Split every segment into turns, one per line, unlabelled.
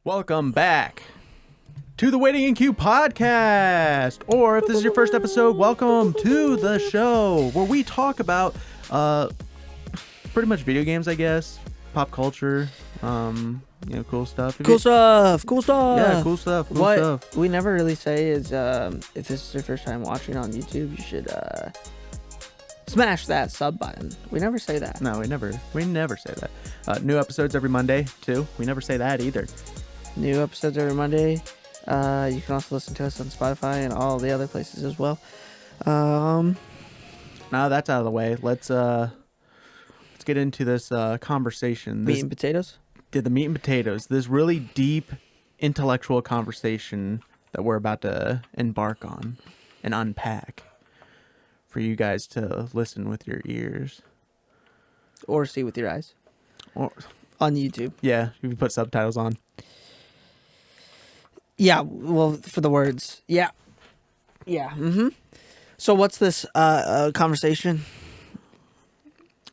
Welcome back to the Waiting in Queue podcast, or if this is your first episode, welcome to the show where we talk about pretty much video games, I guess, pop culture, cool stuff.
Cool stuff.
Yeah, cool stuff.
What we never really say is if this is your first time watching on YouTube, you should smash that sub button. We never say that.
No, we never say that. New episodes every Monday too. We never say that either.
New episodes every Monday. You can also listen to us on Spotify and all the other places as well.
Now that's out of the way. Let's get into this conversation.
Meat and potatoes?
The meat and potatoes. This really deep intellectual conversation that we're about to embark on and unpack for you guys to listen with your ears.
Or see with your eyes.
Or
on YouTube.
Yeah, you can put subtitles on.
Yeah, well, for the words. Yeah. Mm-hmm. So what's this conversation?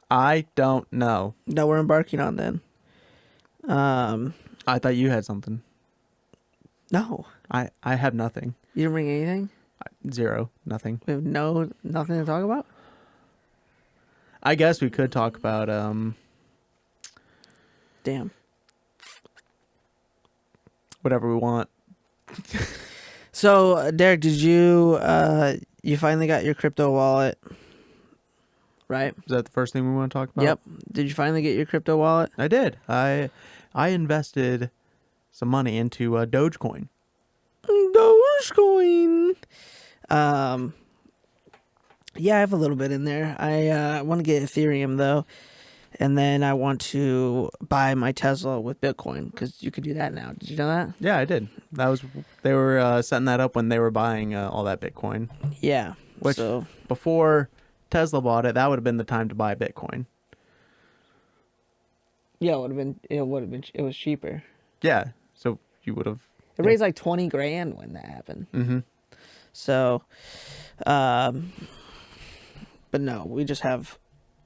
I don't know.
That we're embarking on then.
I thought you had something.
No.
I have nothing.
You didn't bring anything?
Zero. Nothing.
We have nothing to talk about?
I guess we could talk about
Damn.
whatever we want.
So, Derek, did you finally got your crypto wallet, right?
Is that the first thing we want to talk about?
Yep. Did you finally get your crypto wallet?
I did. I invested some money into DogeCoin.
DogeCoin. Yeah, I have a little bit in there. I want to get Ethereum though, and then I want to buy my Tesla with Bitcoin because you could do that now. Did you know that?
Yeah, I did. They were setting that up when they were buying all that Bitcoin.
Yeah.
Which before Tesla bought it, that would have been the time to buy Bitcoin.
Yeah, it was cheaper.
Yeah, so you would have.
It raised like $20,000 when that happened.
Mm-hmm.
So, but no, we just have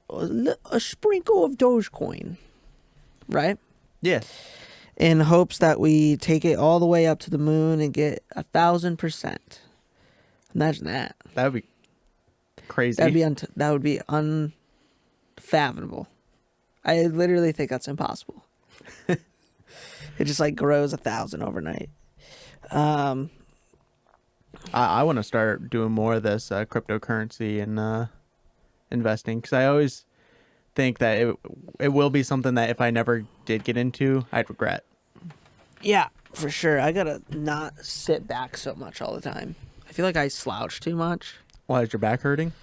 a sprinkle of Dogecoin, right?
Yeah.
In hopes that we take it all the way up to the moon and get 1,000%. Imagine that.
That would be crazy.
That would be unfathomable. I literally think that's impossible. It just like grows 1,000 overnight.
I want to start doing more of this cryptocurrency and investing, because I always think that it will be something that if I never did get into, I'd regret.
Yeah, for sure. I gotta not sit back so much all the time. I feel like I slouch too much.
Why, is your back hurting?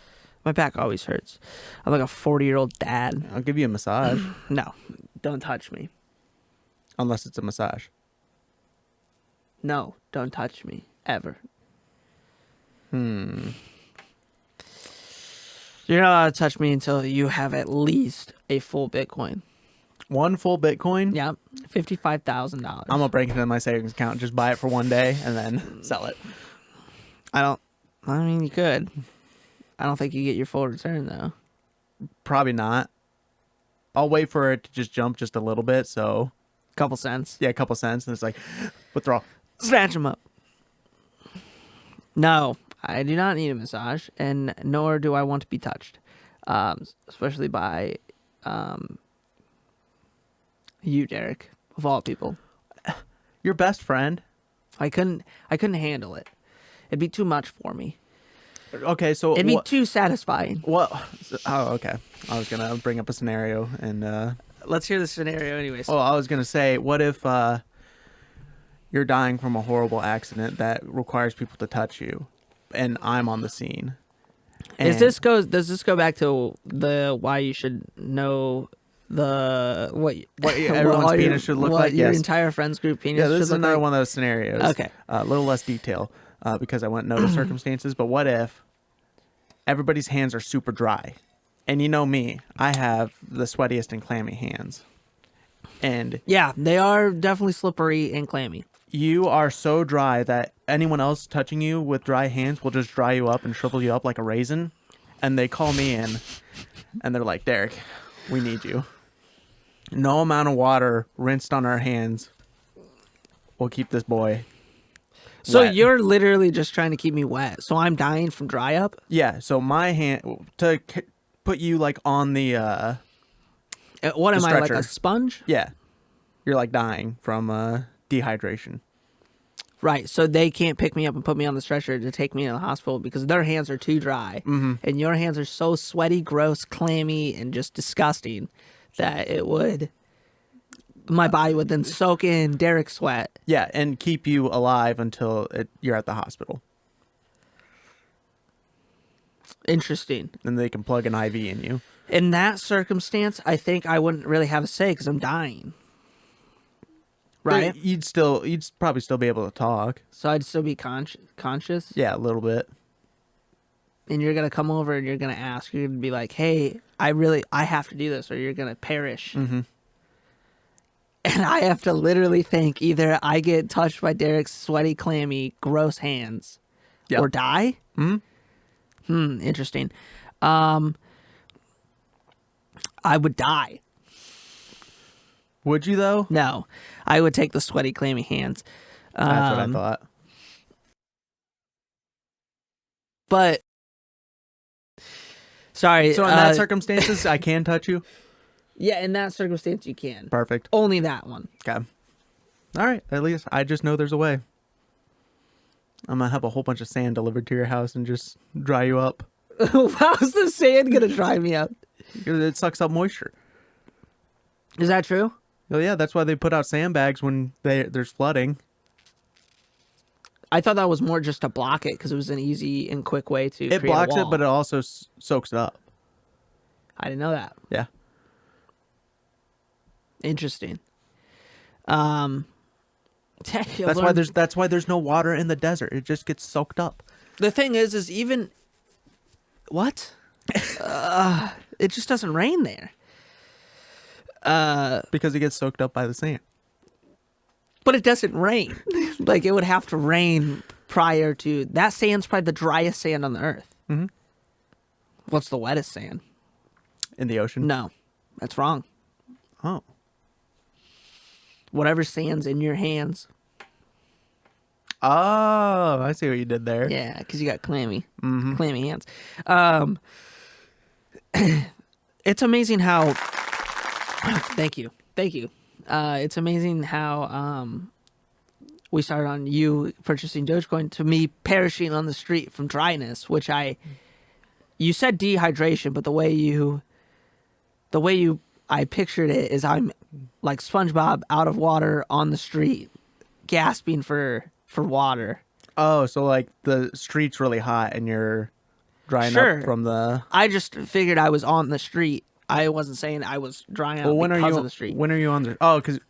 My back always hurts. I'm like a 40-year-old dad.
I'll give you a massage.
No, don't touch me.
Unless it's a massage.
No, don't touch me. Ever. You're not allowed to touch me until you have at least a full Bitcoin.
One full Bitcoin?
Yep. $55,000.
I'm going to break it into my savings account, just buy it for one day, and then sell it.
I mean, you could. I don't think you get your full return, though.
Probably not. I'll wait for it to just jump just a little bit, so...
Couple cents.
Yeah, a couple cents, and it's like, withdraw.
Snatch them up. No, I do not need a massage, and nor do I want to be touched. Especially by you, Derek, of all people.
Your best friend?
I couldn't handle it. It'd be too much for me.
Okay, so...
It'd be too satisfying.
What? Oh, okay. I was going to bring up a scenario, and...
Let's hear the scenario anyways.
Well, I was going to say, what if you're dying from a horrible accident that requires people to touch you, and I'm on the scene?
Does this go back to the why you should know what
everyone's penis should look like?
Your
Yes.
entire friends group penis
Yeah, this
should
is
look
another
like?
one of those scenarios.
Okay.
A little less detail because I wouldn't know the circumstances, but what if everybody's hands are super dry? And you know me, I have the sweatiest and clammy hands. And
yeah, they are definitely slippery and clammy.
You are so dry that anyone else touching you with dry hands will just dry you up and shrivel you up like a raisin. And they call me in and they're like, Derek, we need you. No amount of water rinsed on our hands will keep this boy
So
wet.
you're literally just trying to keep me wet. So I'm dying from dry up?
Yeah, so my hand to put you like on the
What am I, like
stretcher.
a sponge?
yeah. You're like dying from dehydration.
Right. So they can't pick me up and put me on the stretcher to take me to the hospital because their hands are too dry.
Mm-hmm.
And your hands are so sweaty, gross, clammy, and just disgusting that my body would then soak in Derek's sweat.
Yeah, and keep you alive until you're at the hospital.
Interesting.
Then they can plug an IV in you.
In that circumstance, I think I wouldn't really have a say because I'm dying. Right?
But you'd probably still be able to talk.
So I'd still be conscious.
Yeah, a little bit.
And you're going to come over and you're going to ask. You're going to be like, hey, I have to do this or you're going to perish.
Mm-hmm.
And I have to literally think either I get touched by Derek's sweaty, clammy, gross hands or die.
Mm-hmm.
Interesting. I would die.
Would you, though?
No, I would take the sweaty, clammy hands.
That's what I thought.
But, sorry.
So in that circumstances, I can touch you?
Yeah, in that circumstance, you can.
Perfect.
Only that one.
Okay. All right. At least I just know there's a way. I'm going to have a whole bunch of sand delivered to your house and just dry you up.
How's the sand going to dry me up?
It sucks up moisture.
Is that true?
Well, yeah, that's why they put out sandbags when there's flooding.
I thought that was more just to block it because it was an easy and quick way to
It
create
blocks
a
it,
wall.
but it also soaks it up.
I didn't know that.
Yeah.
Interesting.
That's why there's no water in the desert. It just gets soaked up.
The thing is even what? It just doesn't rain there.
Because it gets soaked up by the sand.
But it doesn't rain. Like it would have to rain prior to that. Sand's probably the driest sand on the earth.
Mm-hmm.
What's the wettest sand?
In the ocean?
No, that's wrong.
Oh.
Whatever sand's in your hands.
Oh, I see what you did there.
Yeah, because you got clammy hands. It's amazing how. Thank you. It's amazing how we started on you purchasing DogeCoin to me perishing on the street from dryness, which you said dehydration, but the way I pictured it is I'm like SpongeBob out of water on the street, gasping for water.
Oh, so like the street's really hot and you're drying
Sure.
up from the...
I just figured I was on the street. I wasn't saying I was drying out because of the street.
When are you on the... Oh, because...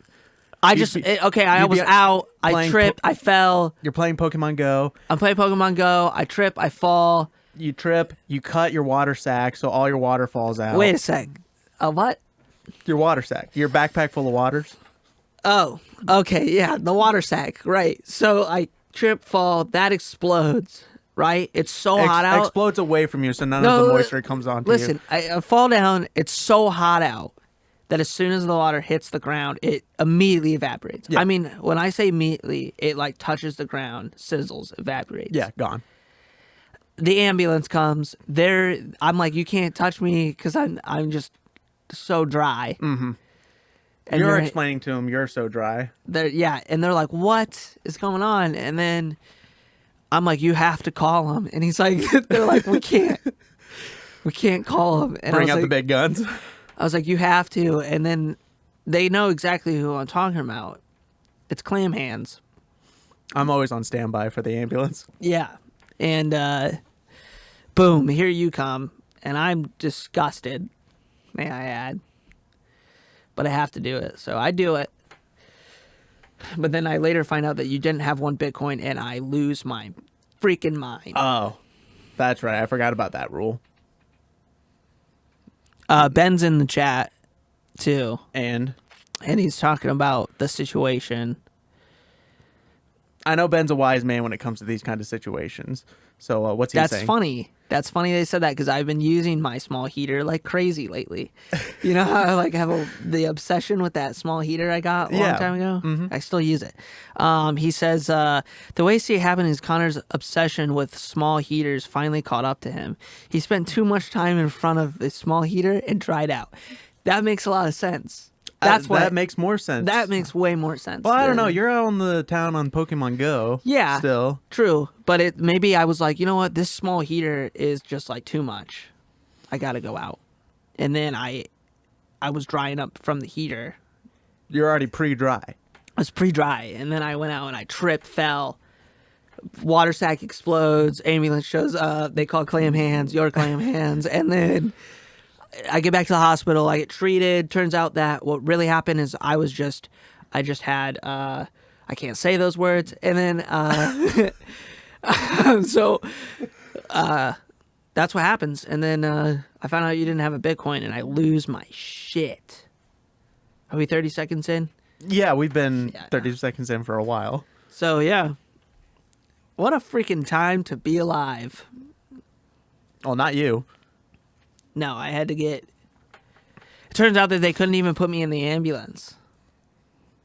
I was out, I tripped, I fell.
You're playing Pokemon Go.
I'm playing Pokemon Go, I trip, I fall.
You trip, you cut your water sack, so all your water falls out.
Wait a sec. What?
Your water sack. Your backpack full of waters.
Oh, okay, yeah, the water sack, right. So I trip, fall, that explodes, right? It's so hot out.
Explodes away from you, so none of the moisture comes onto you.
Listen, I fall down, it's so hot out that as soon as the water hits the ground, it immediately evaporates.
Yeah.
I mean, when I say immediately, it like touches the ground, sizzles, evaporates.
Yeah, gone.
The ambulance comes. I'm like, you can't touch me because I'm just so dry.
Mm-hmm.
And
You're explaining to him you're so dry.
And they're like, what is going on? And then I'm like, you have to call him. And he's like, they're like, we can't call him. And
Bring
I was
out
like,
the big guns.
I was like, you have to. And then they know exactly who I'm talking about. It's Clam Hands.
I'm always on standby for the ambulance.
Yeah. And boom, here you come. And I'm disgusted, may I add. But I have to do it. So I do it. But then I later find out that you didn't have one Bitcoin and I lose my freaking mind.
Oh, that's right. I forgot about that rule.
Ben's in the chat too.
And
And he's talking about the situation.
I know Ben's a wise man when it comes to these kind of situations. So what's he
That's
saying?
funny. That's funny they said that because I've been using my small heater like crazy lately. You know how I like have the obsession with that small heater I got a long time ago?
Mm-hmm.
I still use it. He says, the way I see it happen is Connor's obsession with small heaters finally caught up to him. He spent too much time in front of the small heater and dried out. That makes a lot of sense.
That makes more sense.
That makes way more sense.
Well, I don't know. You're out on the town on Pokemon Go.
Yeah.
Still.
True. But maybe I was like, you know what? This small heater is just like too much. I got to go out. And then I was drying up from the heater.
You're already pre-dry.
I was pre-dry. And then I went out and I tripped, fell. Water sack explodes. Ambulance shows up. They call clam hands, your clam hands. And then I get back to the hospital. I get treated. Turns out that what really happened is I just had, I can't say those words. And then, so that's what happens. And then I found out you didn't have a Bitcoin and I lose my shit. Are we 30 seconds in?
Yeah, we've been 30 seconds in for a while.
So, yeah. What a freaking time to be alive.
Well, not you.
No, I had to get... It turns out that they couldn't even put me in the ambulance.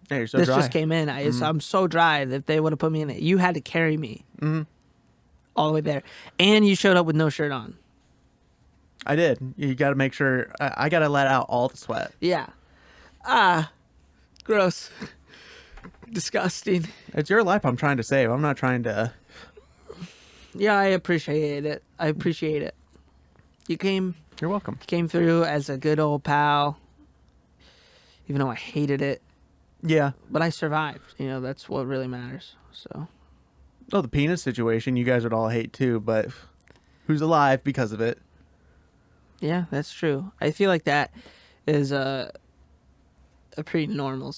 Yeah, you're so
this
dry.
just came in. I'm so dry that they would have put me in it. You had to carry me all the way there. And you showed up with no shirt on.
I did. You got to make sure. I got to let out all the sweat.
Yeah. Gross. Disgusting.
It's your life I'm trying to save. I'm not trying to...
Yeah, I appreciate it. I appreciate it. You came...
You're welcome.
Came through as a good old pal, even though I hated it.
Yeah.
But I survived. You know, that's what really matters. So.
Oh, the penis situation you guys would all hate too, but who's alive because of it?
Yeah, that's true. I feel like that is a pretty normal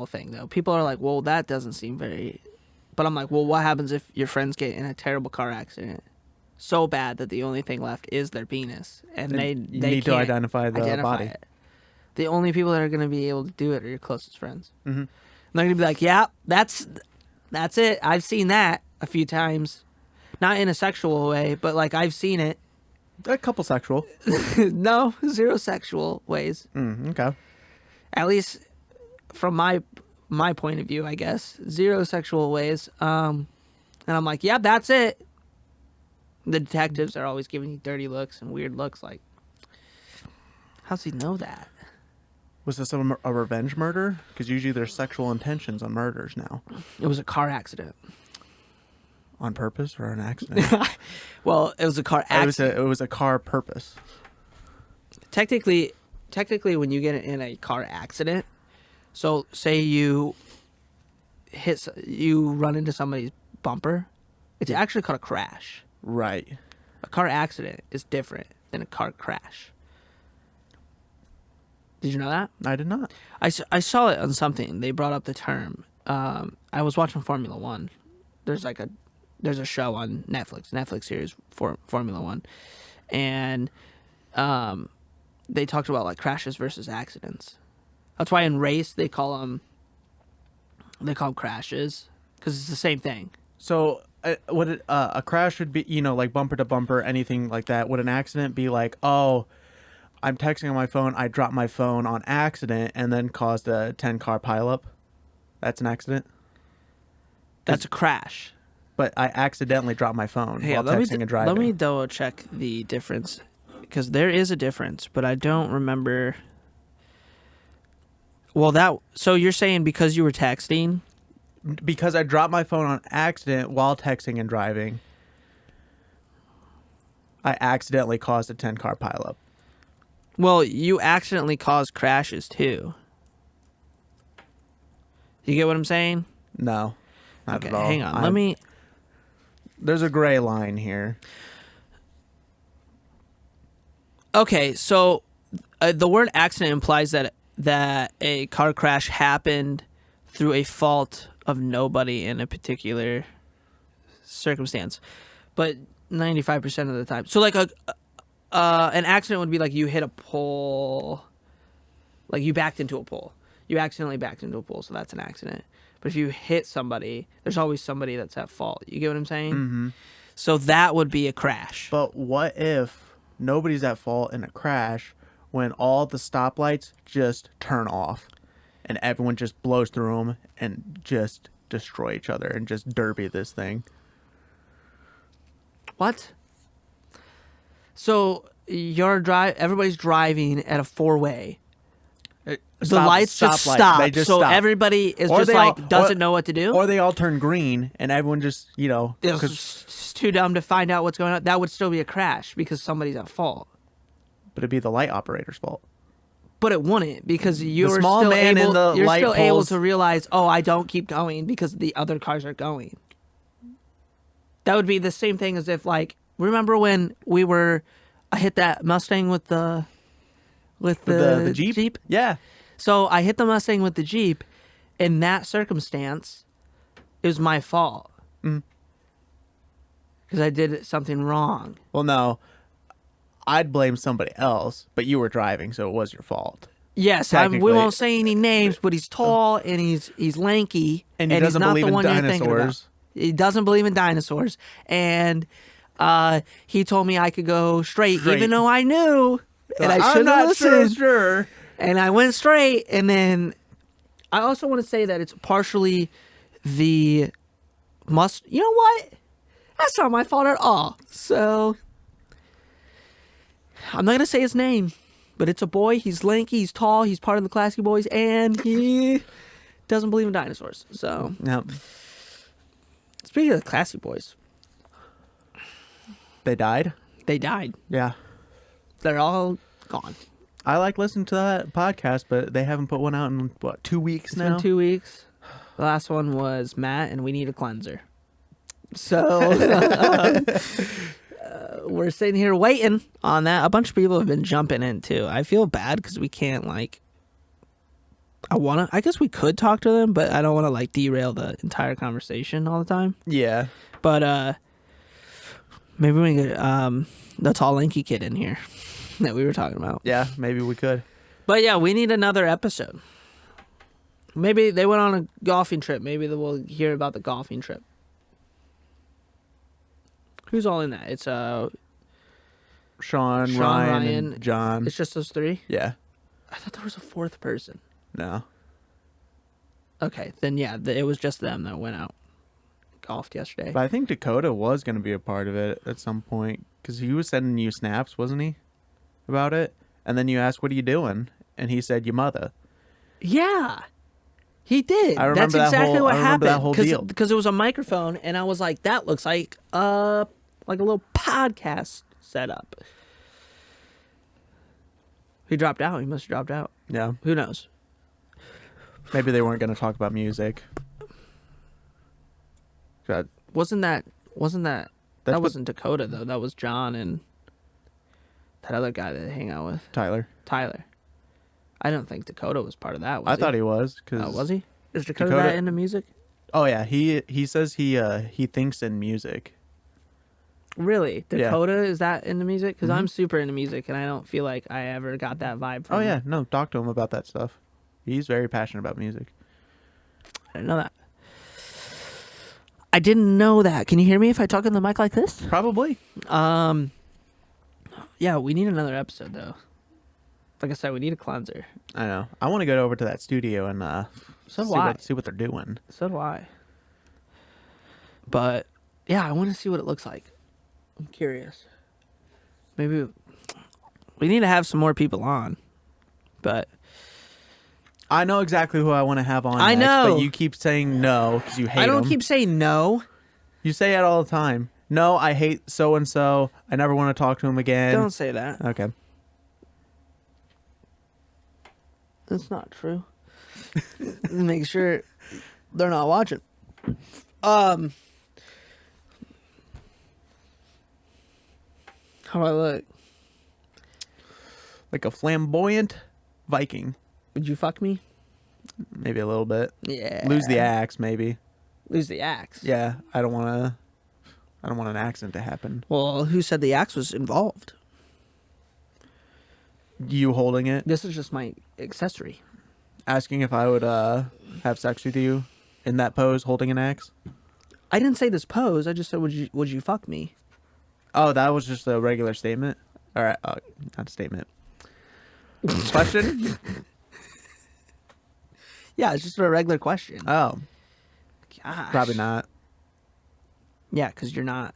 thing, though. People are like, well, that doesn't seem very... But I'm like, well, what happens if your friends get in a terrible car accident? So bad that the only thing left is their penis, and they
need to identify the body.
It. The only people that are going to be able to do it are your closest friends.
Mm-hmm.
And they're going to be like, "Yeah, that's it. I've seen that a few times, not in a sexual way, but like I've seen it."
A couple sexual.
No, zero sexual ways.
Okay.
At least from my point of view, I guess zero sexual ways. And I'm like, "Yeah, that's it." The detectives are always giving you dirty looks and weird looks like, how's he know that?
Was this a revenge murder? Because usually there's sexual intentions on murders now.
It was a car accident.
On purpose or an accident?
Well, it was a car accident.
It was a car purpose.
Technically, when you get in a car accident, so say you run into somebody's bumper, it's actually called a crash.
Right.
A car accident is different than a car crash. Did you know that?
I did not.
I saw it on something. They brought up the term. I was watching Formula One. There's a show on Netflix series for Formula One, and they talked about like crashes versus accidents. That's why in race they call them crashes because it's the same thing.
So would a crash would be, like bumper to bumper, anything like that? Would an accident be like, oh, I'm texting on my phone, I dropped my phone on accident and then caused a 10-car pileup? That's an accident?
That's a crash.
But I accidentally dropped my phone while texting and driving.
Let me double check the difference because there is a difference, but I don't remember. Well, so you're saying because you were texting?
Because I dropped my phone on accident while texting and driving, I accidentally caused a 10-car pileup.
Well, you accidentally caused crashes too. You get what I'm saying?
No, not at all.
Hang on.
There's a gray line here.
Okay, so the word accident implies that a car crash happened through a fault of nobody in a particular circumstance, but 95% of the time. So like an accident would be like you hit a pole, like you backed into a pole. You accidentally backed into a pole, so that's an accident. But if you hit somebody, there's always somebody that's at fault. You get what I'm saying?
Mm-hmm.
So that would be a crash.
But what if nobody's at fault in a crash when all the stoplights just turn off and everyone just blows through them and just destroy each other and just derby this thing?
What? So everybody's driving at a 4-way. The lights just stop.
They just
so
stop.
everybody is
Or
just
they
like
all-
doesn't know what to do.
Or they all turn green and everyone just,
It's just too dumb to find out what's going on. That would still be a crash because somebody's at fault.
but it'd be the light operator's fault.
But it wouldn't because you're
small
still
man in
able.
the
You're
light
still able
poles-
to realize, oh, I don't keep going because the other cars are going. That would be the same thing as if, like, remember when I hit that Mustang with the Jeep?
Yeah.
So I hit the Mustang with the Jeep. In that circumstance, it was my fault.
Mhm.
Because I did something wrong.
Well, no. I'd blame somebody else, but you were driving, so it was your fault.
Yes, we
Technically.
won't say any names, but he's tall and he's lanky.
And he
he's
doesn't
not
believe
the
in
one you're thinking about.
dinosaurs.
He doesn't believe in dinosaurs. And he told me I could go straight. Even though I knew. And I should have listened.
Sure.
And I went straight. And then I also want to say that it's partially the You know what? That's not my fault at all. So I'm not going to say his name, but it's a boy. He's lanky. He's tall. He's part of the Classy Boys. And he doesn't believe in dinosaurs. So
No.
speaking of the Classy Boys,
They died?
they died.
Yeah.
They're all gone.
I like listening to that podcast, but they haven't put one out in, 2 weeks
It's
now?
been 2 weeks. The last one was Matt, and we need a cleanser. So we're sitting here waiting on that. A bunch of people have been jumping in too. I feel bad because we can't I guess we could talk to them, but I don't want to derail the entire conversation all the time.
Yeah.
But maybe we can get the tall lanky kid in here that we were talking about.
Yeah, maybe we could.
But yeah, we need another episode. Maybe they went on a golfing trip. Maybe we'll hear about the golfing trip. Who's all in that? It's
Sean,
Ryan,
Ryan, and John.
it's just those three?
Yeah.
I thought there was a fourth person.
No.
Okay, then yeah, it was just them that went out. Golfed yesterday.
But I think Dakota was going to be a part of it at some point because he was sending you snaps, wasn't he? About it. And then you asked, what are you doing? And he said, your mother.
Yeah. He did.
I remember
That's
that
exactly
whole-
what
I remember
happened.
that whole deal.
Because it was a microphone, and I was like, that looks like a little podcast setup. He dropped out. He must have dropped out.
Yeah.
Who knows?
Maybe they weren't going to talk about music. God.
That
what-
wasn't Dakota though. That was John and that other guy that they hang out with,
Tyler.
I don't think Dakota was part of that.
I thought he was.
Was he? Is Dakota
Dakota-
that into music?
Oh, yeah. He says he thinks in music.
Really?
Yeah.
Dakota is that into music? Because
Mhm.
I'm super into music, and I don't feel like I ever got that vibe from
Oh,
him.
yeah. No, talk to him about that stuff. He's very passionate about music.
I didn't know that. I didn't know that. Can you hear me if I talk in the mic like this?
Probably.
Yeah, we need another episode though. Like I said, we need a cleanser.
I know. I want to go over to that studio and
So do I.
see what they're doing.
So do I. But yeah, I want to see what it looks like. I'm curious. Maybe we need to have some more people on. But
I know exactly who I want to have on
I
next,
know.
but you keep saying no because you hate
I don't
him.
keep saying no.
You say it all the time. No, I hate so-and-so. I never want to talk to him again.
Don't say that.
Okay.
That's not true. Make sure they're not watching. How do I look?
Like a flamboyant Viking.
Would you fuck me?
Maybe a little bit.
Yeah.
Lose the axe, maybe.
Lose the axe.
Yeah, I don't want an accident to happen.
Well, who said the axe was involved?
You holding it,
This is just my accessory.
asking if I would have sex with you in that pose holding an axe?
I didn't say this pose. I just said, would you fuck me?
Oh, that was just a regular statement? All right. Not a statement. Question?
Yeah, it's just a regular question.
Oh,
Gosh.
probably not.
Yeah, because you're not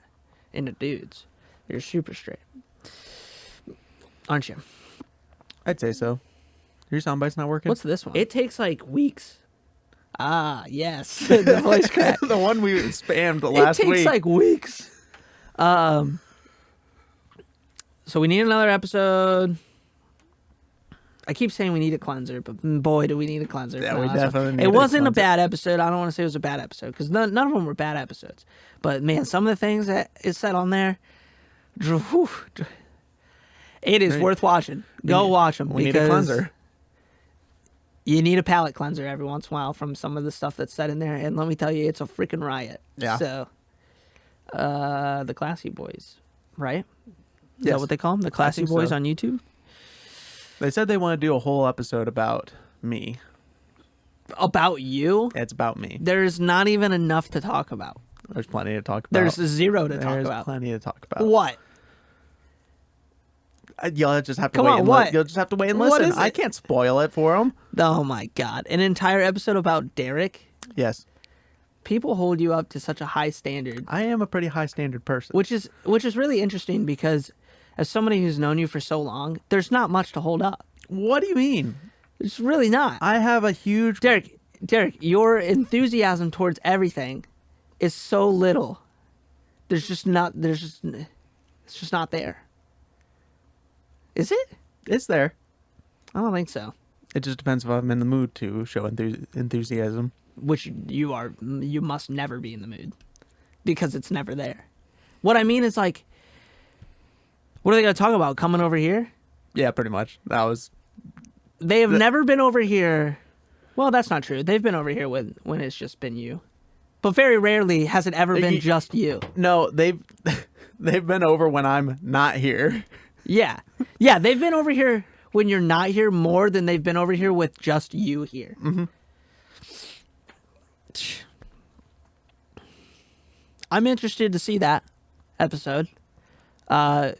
into dudes. You're super straight. Aren't you?
I'd say so. Your soundbite's not working?
What's this one? It takes like weeks. Ah, yes. The voice crack.
The one we spammed last week.
It takes like weeks. So we need another episode. I keep saying we need a cleanser, but boy, do we need a cleanser.
Yeah,
for
we
the last one.
definitely need
It
a
wasn't a
cleanser.
bad episode. I don't want to say it was a bad episode because none of them were bad episodes. But man, some of the things that is said on there, it is worth watching. Go watch them.
We need a cleanser.
You need a palate cleanser every once in a while from some of the stuff that's said in there. And let me tell you, it's a freaking riot.
Yeah.
So, the Classy Boys, right? Is
Yes.
that what they call them? The Classy
think
Boys
so.
on YouTube?
They said they want to do a whole episode about me.
About you?
It's about me.
There's not even enough to talk about.
There's plenty to talk about.
There's zero to talk
There's
about.
plenty to talk about.
What?
You'll just have to
Come
wait.
on,
and
what?
You'll just have to wait and
What
listen.
is it?
I can't spoil it for them.
Oh my God. An entire episode about Derek?
Yes,
People hold you up to such a high standard,
I am a pretty high standard person.
which is really interesting because as somebody who's known you for so long, there's not much to hold up.
What do you mean?
It's really not.
I have a huge.
Derek, your enthusiasm towards everything is so little. It's just not there. Is it?
It's there.
I don't think so.
It just depends if I'm in the mood to show enthusiasm.
Which you must never be in the mood because it's never there. What I mean is like, what are they going to talk about? Coming over here?
Yeah, pretty much.
They have never been over here. Well, that's not true. They've been over here when it's just been you. But very rarely has it ever been just you.
No, they've been over when I'm not here.
Yeah. Yeah, they've been over here when you're not here more than they've been over here with just you here.
Mm-hmm.
I'm interested to see that episode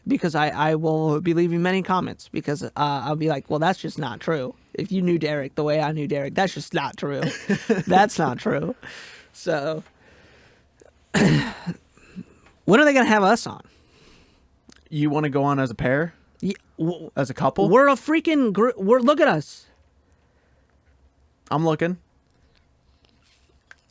because I will be leaving many comments because I'll be like, well, that's just not true. If you knew Derek the way I knew Derek, that's just not true. That's not true. So when are they going to have us on?
You want to go on as a pair?
Yeah,
As a couple?
we're a freaking group. Look at us.
I'm looking.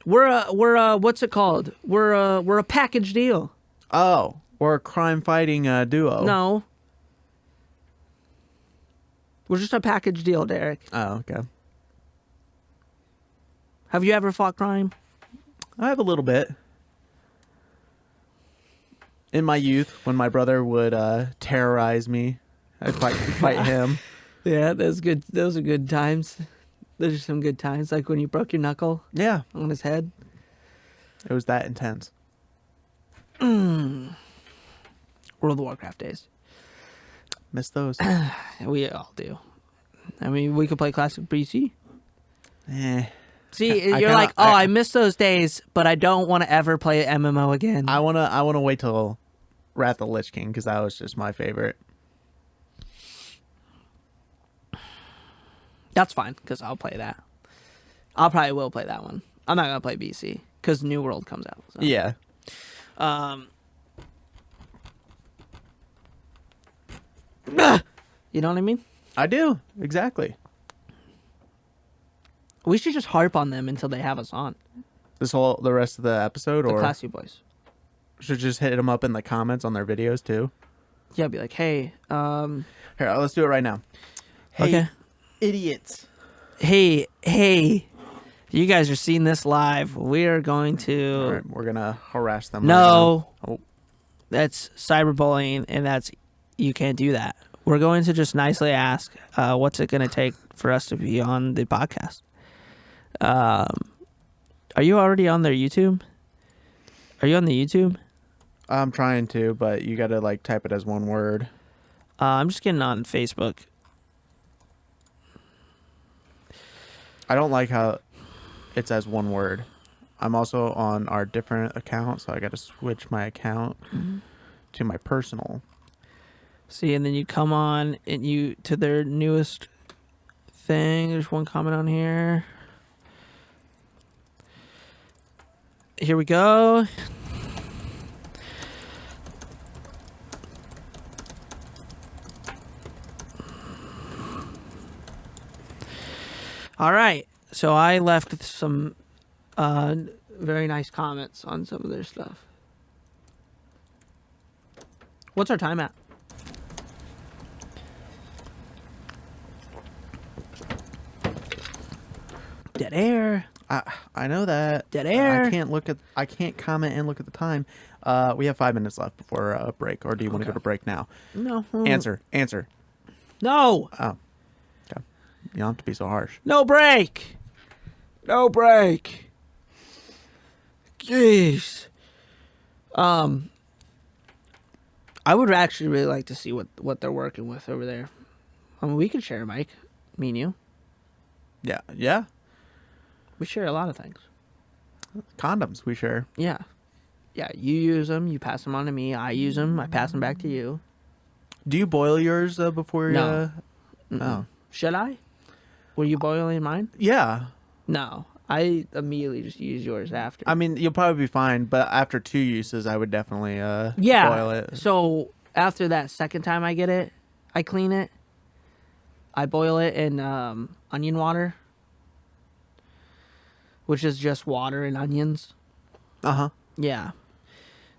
We're a what's it called? We're a package deal.
Oh, we're a crime-fighting duo.
No. We're just a package deal, Derek.
Oh, okay.
Have you ever fought crime?
I have a little bit. In my youth, when my brother would terrorize me, I'd fight him.
Yeah, that's good. Those are good times. Those are some good times. Like when you broke your knuckle
Yeah,
on his head.
it was that intense.
World of Warcraft days.
Miss those.
We all do. I mean, we could play classic BC.
Eh.
See, you're like, oh, I miss those days, but I don't want to ever play MMO again.
I wanna wait till Wrath of the Lich King because that was just my favorite.
That's fine, because I'll play that. I'll probably will play that one. I'm not going to play BC, because New World comes out. So.
Yeah.
You know what I mean?
I do. Exactly.
We should just harp on them until they have us on.
The rest of the episode,
The
or
Classy Boys.
should just hit them up in the comments on their videos too.
Yeah, be like, hey,
Here, let's do it right now. Hey,
okay.
idiots.
Hey, you guys are seeing this live. We are going to...
All right, we're gonna harass them.
No.
Right now. Oh,
That's cyberbullying, and you can't do that. We're going to just nicely ask, what's it going to take for us to be on the podcast? Are you already on their YouTube? Are you on the YouTube?
I'm trying to, but you gotta like type it as one word.
I'm just getting on Facebook.
I don't like how it's as one word. I'm also on our different account, so I got to switch my account to my personal.
See, and then you come on and you to their newest thing. There's one comment on here. Here we go. All right. So I left some very nice comments on some of their stuff. What's our time at? Dead air.
I know that.
Dead air.
I can't comment and look at the time. We have 5 minutes left before a break, or do you want to go to break now?
No.
Answer.
No.
Oh. Okay. You don't have to be so harsh.
No break. No break. Jeez. I would actually really like to see what they're working with over there. I mean, we could share a mic, me and you.
Yeah.
We share a lot of things.
Condoms we share.
Yeah. Yeah, you use them, you pass them on to me. I use them, I pass them back to you.
Do you boil yours before you...
No.
Oh.
Should I? Were you boiling mine?
Yeah.
No. I immediately just use yours after.
I mean, you'll probably be fine, but after 2 uses, I would definitely boil it.
So after that second time I get it, I clean it. I boil it in onion water, which is just water and onions.
Uh-huh.
Yeah.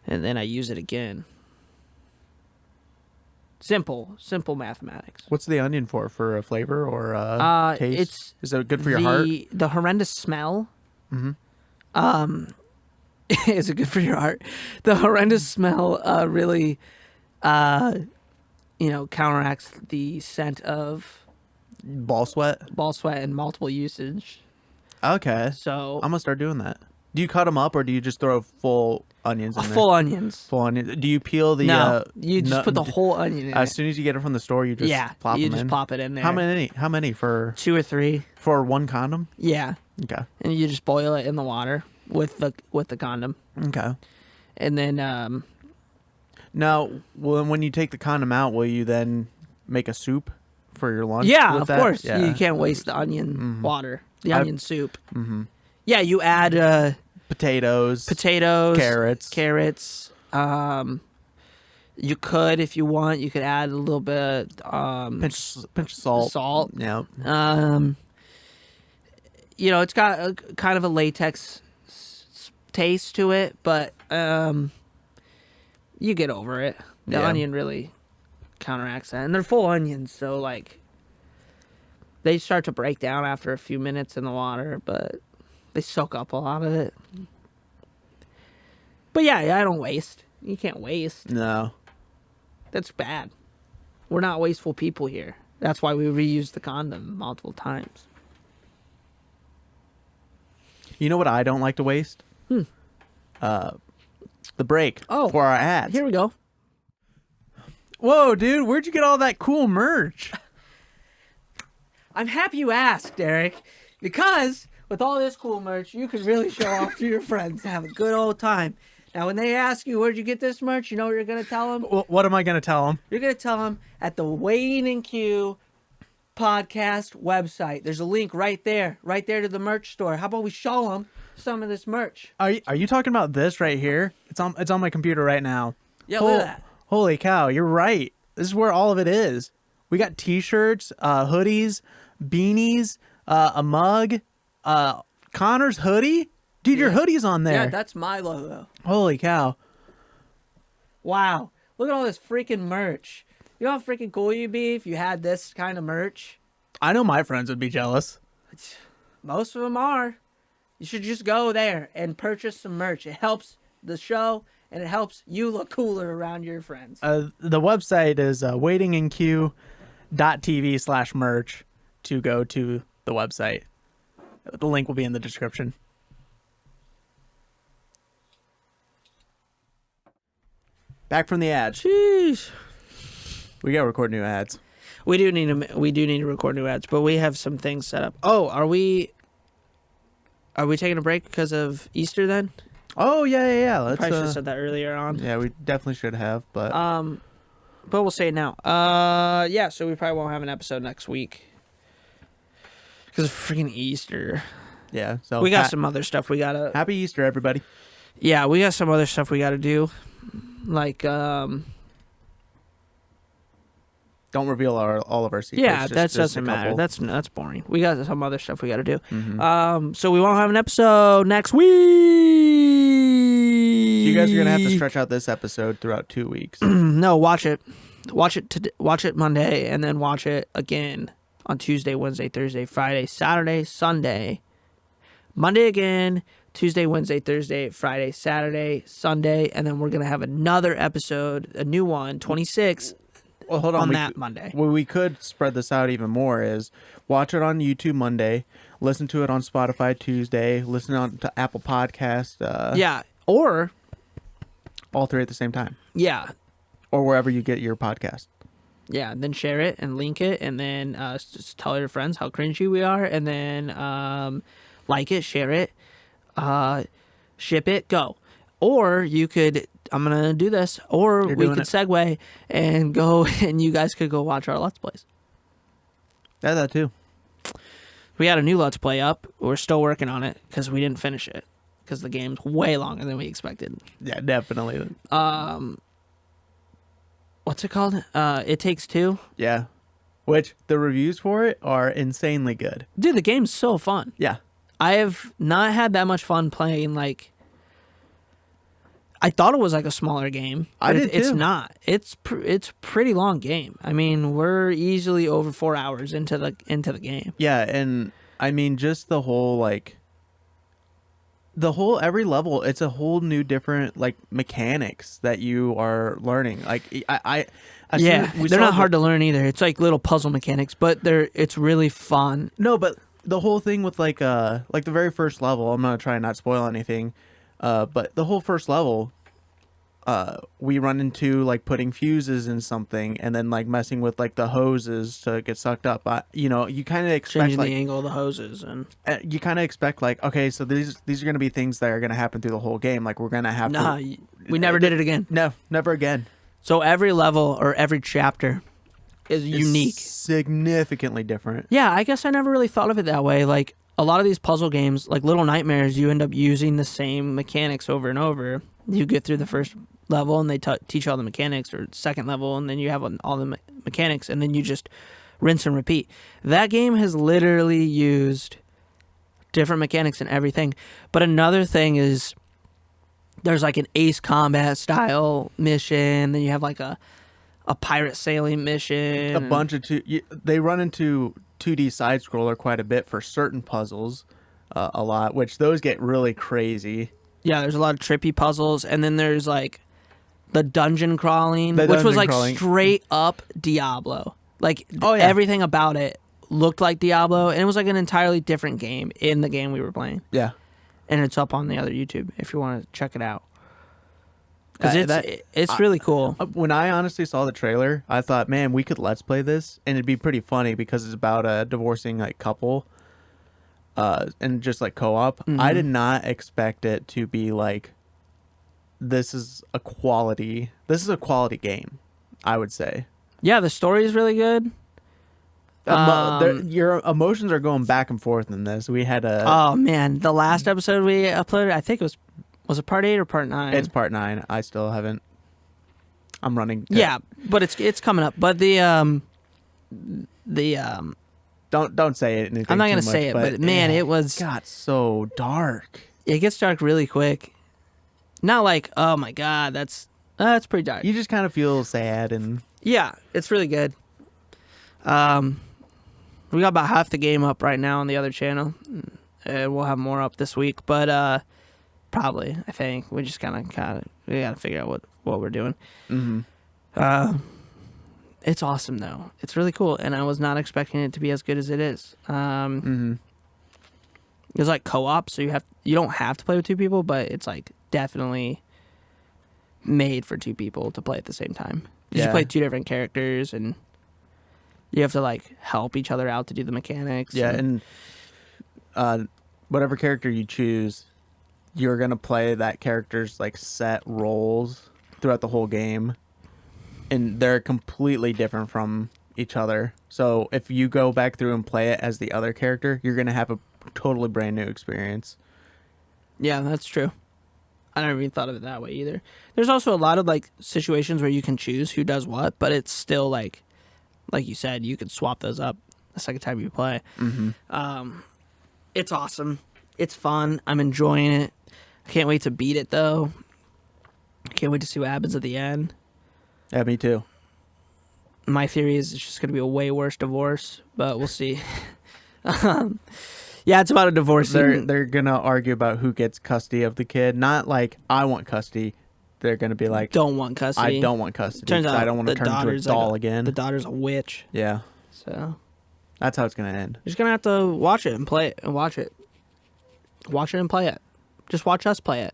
And then I use it again. Simple mathematics.
What's the onion for? For a flavor or taste? Is it good for your heart?
The horrendous smell.
Mm-hmm.
Is it good for your heart? The horrendous smell really, counteracts the scent of
Ball sweat
and multiple usage.
Okay.
So
I'm gonna start doing that. Do you cut them up, or do you just throw full onions in there?
Full onions.
Full onions. Do you peel the...
No, you just put the whole onion in
As
it.
soon as you get it from the store, you just plop them in?
you just plop it in there.
How many for...
2 or 3.
For one condom?
Yeah.
Okay.
And you just boil it in the water with the condom.
Okay.
And then...
Now, when you take the condom out, will you then make a soup for your lunch?
Yeah,
with
of
that?
course.
Yeah.
You can't waste the onion water. The onion soup.
Mm-hmm.
Yeah, you add...
Potatoes,
carrots. You could, if you want, you could add a little bit
pinch of salt. Yeah.
It's got a kind of a latex taste to it, but you get over it. The onion really counteracts that, and they're full onions, so like they start to break down after a few minutes in the water, but they soak up a lot of it. But yeah, I don't waste. You can't waste.
No.
That's bad. We're not wasteful people here. That's why we reuse the condom multiple times.
You know what I don't like to waste? The break for our ads.
Here we go.
Whoa, dude, where'd you get all that cool merch?
I'm happy you asked, Eric, because with all this cool merch, you can really show off to your friends and have a good old time. Now, when they ask you, where'd you get this merch, you know what you're going to tell them?
What am I going to tell them?
You're going to tell them at the Waiting in Queue podcast website. There's a link right there to the merch store. How about we show them some of this merch?
Are you talking about this right here? It's on my computer right now.
Yeah, look at that.
Holy cow, you're right. This is where all of it is. We got t-shirts, hoodies, beanies, a mug, Connor's hoodie. Dude, your hoodie's on there.
Yeah, that's my logo.
Holy cow.
Wow. Look at all this freaking merch. You know how freaking cool you'd be if you had this kind of merch?
I know my friends would be jealous.
Most of them are. You should just go there and purchase some merch. It helps the show, and it helps you look cooler around your friends.
The website is waitinginqueue.tv/merch to go to the website. The link will be in the description. Back from the ads.
Jeez.
We gotta record new ads.
We do need to record new ads, but we have some things set up. Oh, are we Are we taking a break because of Easter then?
Oh yeah. Let's
Probably should have said that earlier on.
Yeah, we definitely should have, but
we'll say it now. Yeah, so we probably won't have an episode next week because of freaking Easter.
yeah. So
We got some other stuff we gotta.
Happy Easter, everybody.
Yeah, we got some other stuff we gotta do, like
Don't reveal all of our secrets.
Yeah, that doesn't matter. That's boring. We got some other stuff we got to do. So we won't have an episode next week.
You guys are gonna have to stretch out this episode throughout 2 weeks.
No, watch it. Watch it Monday, and then watch it again on Tuesday, Wednesday, Thursday, Friday, Saturday, Sunday. Monday again. Tuesday, Wednesday, Thursday, Friday, Saturday, Sunday, and then we're gonna have another episode, a new one, 26.
Well, hold on.
That Monday.
What we could spread this out even more is watch it on YouTube Monday, listen to it on Spotify Tuesday, listen on to Apple Podcast.
Yeah, or
all three at the same time.
Yeah,
or wherever you get your podcast.
Yeah, and then share it and link it, and then just tell your friends how cringy we are, and then like it, share it, ship it, go. Or you could. I'm going to do this. Or we could segue and go, and you guys could go watch our Let's Plays.
Yeah, that too.
We got a new Let's Play up. We're still working on it because we didn't finish it because the game's way longer than we expected.
Yeah, definitely.
What's it called? It Takes Two?
Yeah. Which, the reviews for it are insanely good.
Dude, the game's so fun.
Yeah.
I have not had that much fun playing, like... I thought it was like a smaller game.
I did too.
It's not. It's pretty long game. I mean, we're easily over 4 hours into the game.
Yeah, and I mean just the whole every level, it's a whole new different like mechanics that you are learning. Like
they're not hard to learn either. It's like little puzzle mechanics, but it's really fun.
No, but the whole thing with like the very first level, I'm gonna try and not spoil anything. But the whole first level, we run into like putting fuses in something and then like messing with like the hoses to get sucked up. You kind of expect
changing the angle of the hoses, and
you kind of expect like, okay, so these are going to be things that are going to happen through the whole game. Like we're going to have to.
We never did it again.
No, never again.
So every level or every chapter is unique,
significantly different.
Yeah, I guess I never really thought of it that way. Like. A lot of these puzzle games, like Little Nightmares, you end up using the same mechanics over and over. You get through the first level and they teach you all the mechanics, or second level, and then you have all the mechanics, and then you just rinse and repeat. That game has literally used different mechanics and everything. But another thing is there's like an Ace Combat style mission, then you have like a pirate sailing mission.
A bunch of they run into 2D side scroller quite a bit for certain puzzles, a lot, which those get really crazy.
Yeah, there's a lot of trippy puzzles, and then there's like the dungeon crawling, which was like straight up Diablo. Like everything about it looked like Diablo, and it was like an entirely different game in the game we were playing.
Yeah,
and it's up on the other YouTube if you want to check it out. Because it's really cool.
When I honestly saw the trailer, I thought, man, we could Let's Play this, and it'd be pretty funny because it's about a divorcing like couple, and just like co-op. Mm-hmm. I did not expect it to be like, this is a quality game, I would say. Yeah,
the story is really good.
Your emotions are going back and forth in this. We had
oh man, the last episode we uploaded, I think it was it part 8 or part 9?
It's part 9. I still haven't. I'm running.
Yeah, but it's coming up. But don't
say it.
I'm not gonna say it, but man, it
got so dark.
It gets dark really quick. Not like, oh my god, that's pretty dark.
You just kind of feel sad, and
yeah, it's really good. We got about half the game up right now on the other channel, and we'll have more up this week. But probably, I think we just kind of we got to figure out what we're doing.
Mm-hmm.
It's awesome though. It's really cool, and I was not expecting it to be as good as it is.
Mm-hmm.
It's like co-op, so you don't have to play with 2 people, but it's like definitely made for 2 people to play at the same time. You play 2 different characters, and you have to like help each other out to do the mechanics.
Yeah, and whatever character you choose, you're gonna play that character's like set roles throughout the whole game, and they're completely different from each other. So if you go back through and play it as the other character, you're gonna have a totally brand new experience.
Yeah, that's true. I never even thought of it that way either. There's also a lot of like situations where you can choose who does what, but it's still like you said, you could swap those up the second time you play. It's awesome. It's fun. I'm enjoying it. I can't wait to beat it though. I can't wait to see what happens at the end.
Yeah, me too.
My theory is it's just going to be a way worse divorce, but we'll see. Yeah, it's about a divorce.
They're gonna argue about who gets custody of the kid. Not like I want custody. They're gonna be like,
don't want custody.
I don't want custody.
Turns out
I don't want to turn into a doll again.
The daughter's a witch.
Yeah.
So
that's how it's gonna end.
you're just gonna have to watch it and play it and watch it. Watch it and play it. Just watch us play it.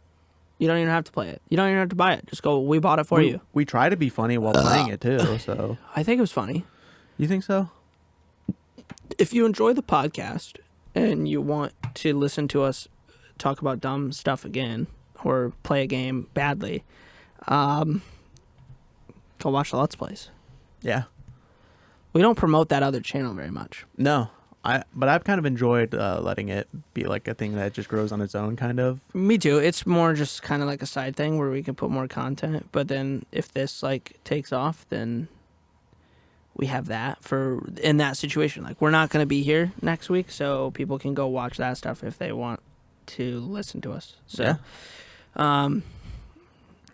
You don't even have to play it. You don't even have to buy it. Just go, we bought it for you.
We try to be funny while playing it too, so.
I think it was funny.
You think so?
If you enjoy the podcast and you want to listen to us talk about dumb stuff again or play a game badly, go watch the Let's Plays.
Yeah.
We don't promote that other channel very much.
No. But I've kind of enjoyed letting it be like a thing that just grows on its own, kind of.
Me too. It's more just kind of like a side thing where we can put more content. But then if this like takes off, then we have that for in that situation. Like we're not going to be here next week, so people can go watch that stuff if they want to listen to us. So, yeah.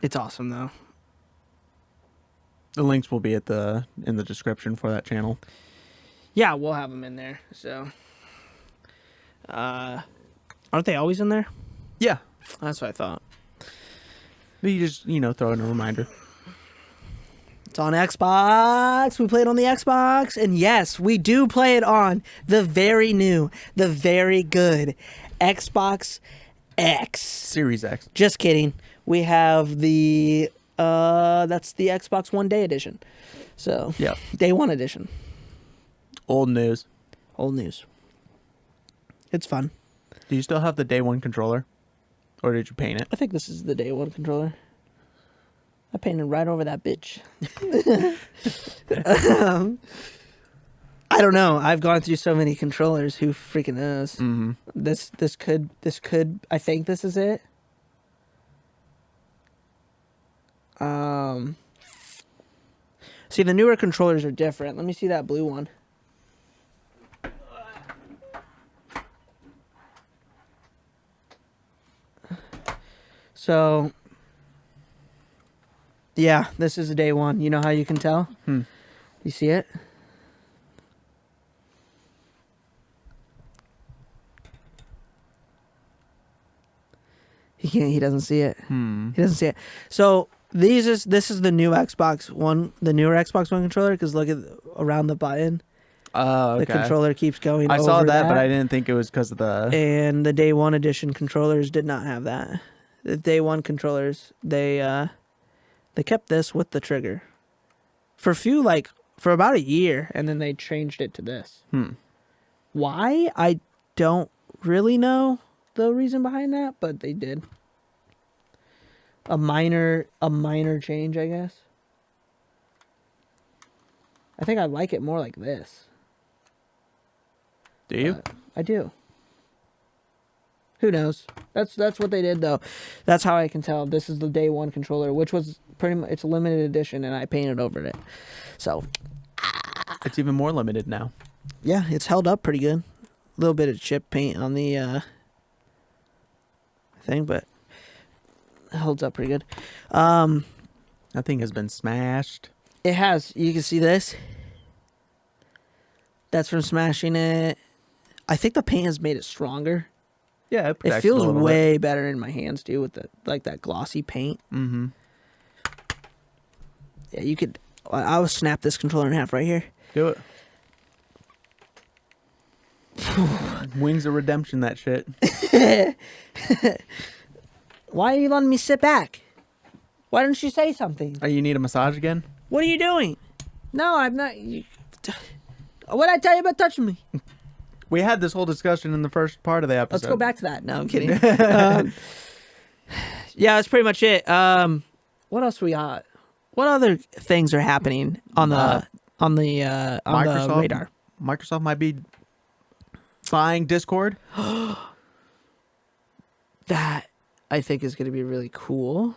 It's awesome though.
The links will be in the description for that channel.
Yeah, we'll have them in there. So, aren't they always in there?
Yeah,
that's what I thought.
But you just throw in a reminder.
It's on Xbox. We play it on the Xbox, and yes, we do play it on the very new, the very good Xbox X.
Series X.
Just kidding. We have the that's the Xbox One Day Edition. So,
yeah,
Day One Edition.
Old news.
Old news. It's fun.
Do you still have the Day One controller? Or did you paint it?
I think this is the Day One controller. I painted right over that bitch. I don't know. I've gone through so many controllers. Who freaking knows?
Mm-hmm.
This could. I think this is it. See, the newer controllers are different. Let me see that blue one. So, yeah, this is a Day One. You know how you can tell? You see it? He doesn't see it. He doesn't see it. So this is the new Xbox One, the newer Xbox One controller. Because look at around the button.
Okay.
The controller keeps going.
I saw
over
that, but I didn't think it was because of the.
And the Day One edition controllers did not have that. The Day One controllers, they kept this with the trigger for about a year, and then they changed it to this. Why? I don't really know the reason behind that, but they did. A minor change, I guess. I think I like it more like this.
Do you?
I do. Who knows? That's what they did though. That's how I can tell. This is the Day One controller, which was pretty much, it's a limited edition, and I painted over it. So
it's even more limited now.
Yeah, it's held up pretty good. A little bit of chip paint on the thing, but it holds up pretty good.
That thing has been smashed.
It has. You can see this. That's from smashing it. I think the paint has made it stronger.
Yeah,
it feels way better in my hands too with that glossy paint.
Mm-hmm.
Yeah, you could. I would snap this controller in half right here.
Do it. Wings of Redemption, that shit.
Why are you letting me sit back? Why don't you say something?
Oh, you need a massage again?
What are you doing? No, I'm not. What'd I tell you about touching me?
We had this whole discussion in the first part of the episode.
Let's go back to that. No, I'm kidding. Yeah, that's pretty much it. What else we got? What other things are happening on the the radar?
Microsoft might be buying Discord.
That I think is going to be really cool.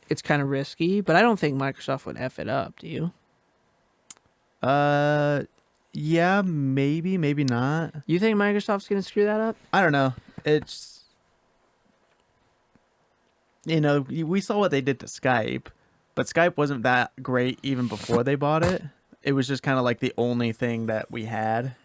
It's kind of risky, but I don't think Microsoft would F it up, do you?
Yeah, maybe not.
You think Microsoft's going to screw that up?
I don't know. It's, we saw what they did to Skype, but Skype wasn't that great even before they bought it. It was just kind of like the only thing that we had.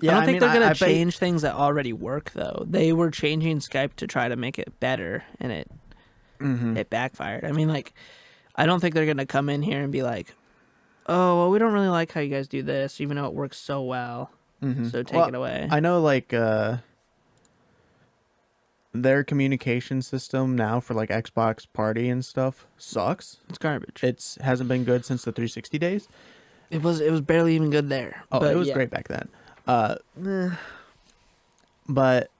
Yeah, I don't think they're going to change things that already work, though. They were changing Skype to try to make it better, and it backfired. I mean, like, I don't think they're going to come in here and be like, oh, well, we don't really like how you guys do this, even though it works so well. So take it away.
I know, like, their communication system now for, like, Xbox Party and stuff sucks.
It's garbage.
It hasn't been good since the 360 days.
It was barely even good there.
Oh,
but
it was great back then. But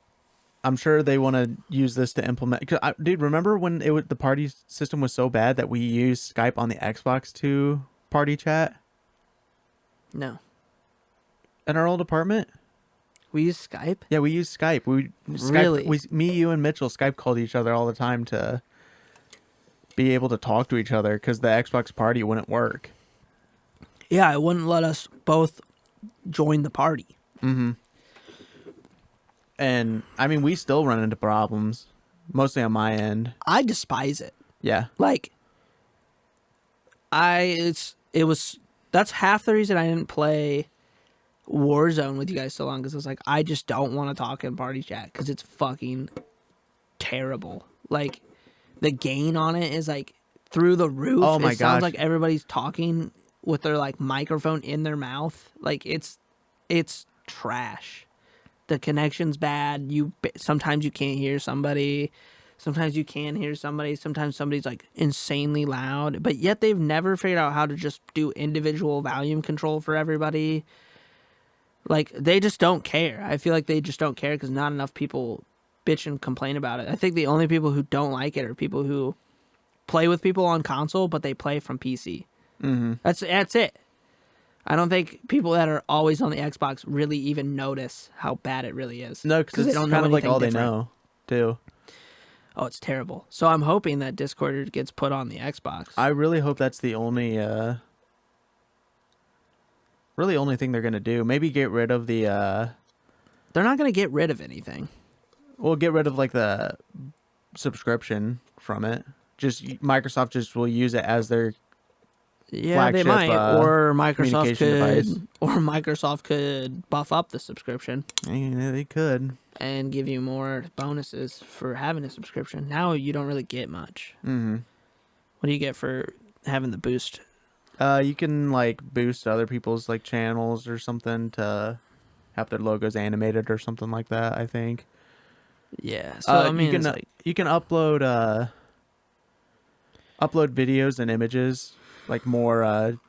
I'm sure they want to use this to implement. Dude, remember when the party system was so bad that we used Skype on the Xbox to party chat?
No.
In our old apartment?
We use Skype?
Yeah, we used Skype.
Really?
Me, you, and Mitchell Skype called each other all the time to be able to talk to each other because the Xbox party wouldn't work.
Yeah, it wouldn't let us both join the party.
Mm-hmm. And, I mean, we still run into problems, mostly on my end.
I despise it.
Yeah.
Like, that's half the reason I didn't play Warzone with you guys so long, because it's like, I just don't want to talk in party chat, because it's fucking terrible. Like, the gain on it is, like, through the roof.
Oh my
It sounds
gosh.
like everybody's talking with their, like, microphone in their mouth. Like, it's trash. The connection's bad. Sometimes you can't hear somebody. Sometimes you can hear somebody. Sometimes somebody's like insanely loud. But yet they've never figured out how to just do individual volume control for everybody. Like, they just don't care. I feel like they just don't care because not enough people bitch and complain about it. I think the only people who don't like it are people who play with people on console, but they play from PC.
Mm-hmm.
That's it. I don't think people that are always on the Xbox really even notice how bad it really is.
No, because it's kind of like all they know, too.
Oh, it's terrible. So I'm hoping that Discord gets put on the Xbox.
I really hope that's the only thing they're going to do. Maybe get rid of the...
They're not going to get rid of anything.
Well, get rid of, like, the subscription from it. Just Microsoft just will use it as their...
Yeah, they might, or
Microsoft
could buff up the subscription.
Yeah, they could,
and give you more bonuses for having a subscription. Now you don't really get much.
Mm-hmm.
What do you get for having the boost?
You can like boost other people's like channels or something to have their logos animated or something like that. I think.
Yeah, so I mean,
you can upload videos and images. Like more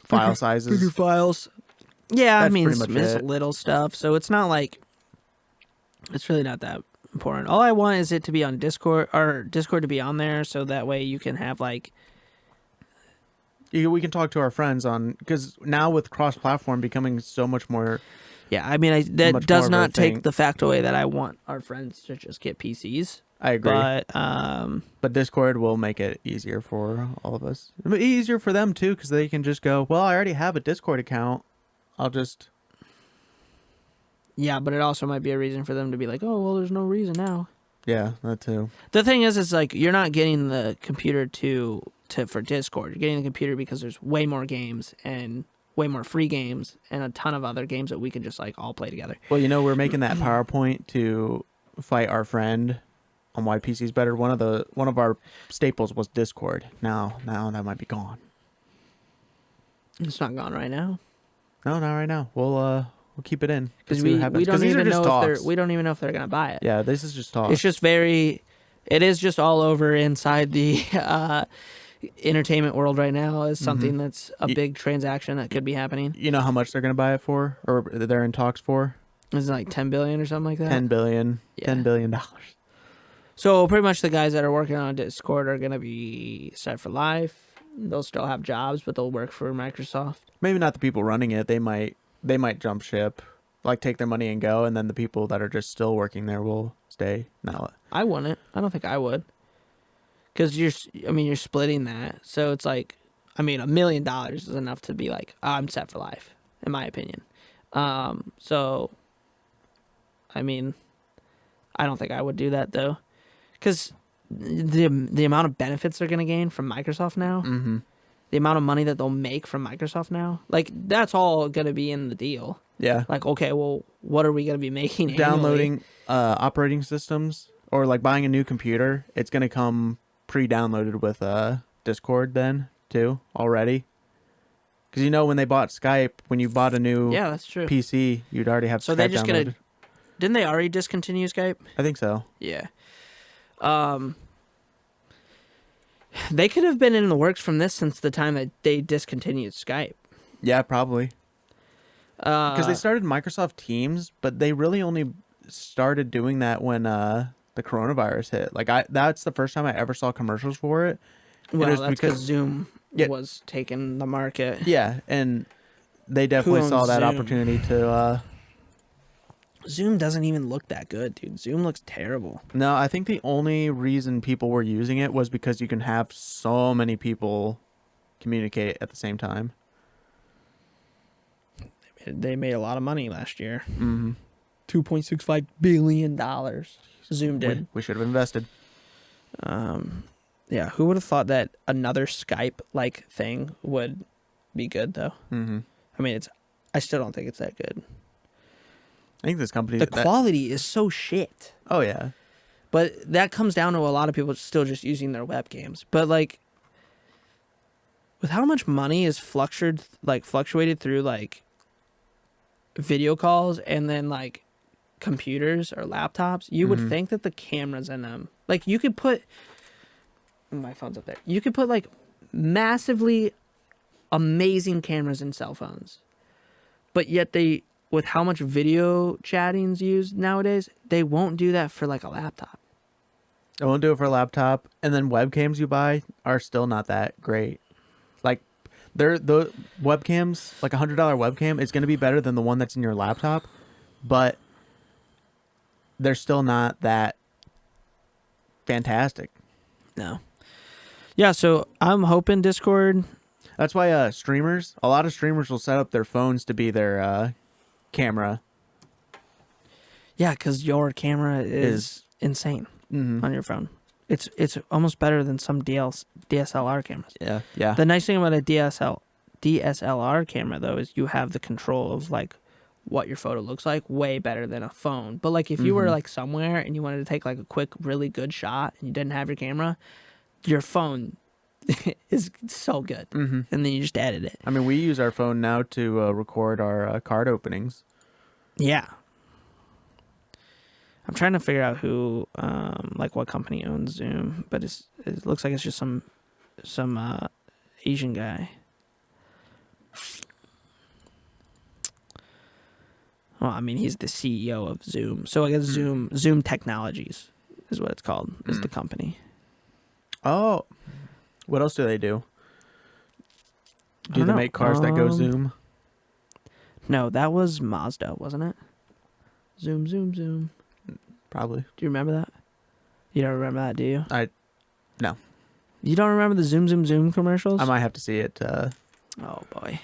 file sizes.
Bigger files. Yeah,
That's
I mean,
pretty much
it's
it.
little stuff, so it's not like... It's really not that important. All I want is it to be on Discord, or Discord to be on there, so that way you can have, like...
We can talk to our friends on... Because now with cross-platform becoming so much more...
Yeah, I mean, that does not take the fact away that I want our friends to just get PCs.
I agree.
But
Discord will make it easier for all of us. Easier for them, too, because they can just go, well, I already have a Discord account. I'll just...
Yeah, but it also might be a reason for them to be like, oh, well, there's no reason now.
Yeah, that too.
The thing is like, you're not getting the computer for Discord. You're getting the computer because there's way more games and way more free games and a ton of other games that we can just, like, all play together.
Well, we're making that PowerPoint to fight our friend... on why PC is better. One of our staples was Discord. Now that might be gone.
It's not gone right now.
No, not right now. We'll keep it in
because we don't even know if they're gonna buy it.
Yeah, this is just talk.
It's just it is just all over inside the entertainment world right now is something that's a big transaction that could be happening.
You know how much they're going to buy it for, or they're in talks for?
Is it like 10 billion or something like that?
10 billion.
Yeah.
$10 billion.
So pretty much the guys that are working on Discord are going to be set for life. They'll still have jobs, but they'll work for Microsoft.
Maybe not the people running it. They might jump ship, like take their money and go, and then the people that are just still working there will stay. No,
I wouldn't. I don't think I would. Because you're splitting that. So it's like, $1 million is enough to be like, oh, I'm set for life, in my opinion. So, I don't think I would do that though. Because the amount of benefits they're going to gain from Microsoft now, the amount of money that they'll make from Microsoft now, like that's all going to be in the deal.
Yeah.
Like, okay, well, what are we going to be making annually?
Downloading operating systems or like buying a new computer, it's going to come pre-downloaded with Discord then too already. Because when they bought Skype, when you bought a new
that's true.
PC, you'd already have
so
Skype
they're just
downloaded.
Didn't they already discontinue Skype?
I think so.
Yeah. They could have been in the works from this since the time that they discontinued Skype.
Yeah, probably. Because they started Microsoft Teams, but they really only started doing that when the coronavirus hit. Like that's the first time I ever saw commercials for it.
Well, that's because Zoom was taking the market.
Yeah, and they definitely saw that
Zoom?
opportunity to.
Zoom doesn't even look that good, dude. Zoom looks terrible.
No, I think the only reason people were using it was because you can have so many people communicate at the same time.
They made a lot of money last year.
Mm-hmm.
$2.65 billion. Zoom did.
We should have invested.
Yeah, who would have thought that another Skype-like thing would be good, though?
Mm-hmm.
I still don't think it's that good.
I think this company...
The quality is so shit.
Oh, yeah.
But that comes down to a lot of people still just using their webcams. But, like, with how much money is fluctuated through, like, video calls and then, like, computers or laptops, you would think that the cameras in them... Like, you could put... My phone's up there. You could put, like, massively amazing cameras in cell phones. But yet they... With how much video chatting's used nowadays, they won't do that for like a laptop.
I won't do it for a laptop, and then webcams you buy are still not that great. Like, the webcams, like $100 webcam, is going to be better than the one that's in your laptop, but they're still not that fantastic.
No. Yeah, so I'm hoping Discord.
That's why a lot of streamers will set up their phones to be their camera.
Yeah, because your camera is insane on your phone. It's almost better than some DSLR cameras.
Yeah.
The nice thing about a DSLR camera though is you have the control of like what your photo looks like way better than a phone. But like if you were like somewhere and you wanted to take like a quick, really good shot and you didn't have your camera, your phone is so good. And then you just edit it.
We use our phone now to record our card openings.
Yeah. I'm trying to figure out who, like what company owns Zoom, but it looks like it's just some Asian guy. Well, he's the CEO of Zoom. So I guess Zoom Technologies is what it's called, is the company.
Oh. What else do they do? Do they make cars that go Zoom?
No, that was Mazda, wasn't it? Zoom, zoom, zoom.
Probably.
Do you remember that? You don't remember that, do you?
No.
You don't remember the zoom, zoom, zoom commercials?
I might have to see it.
Oh, boy.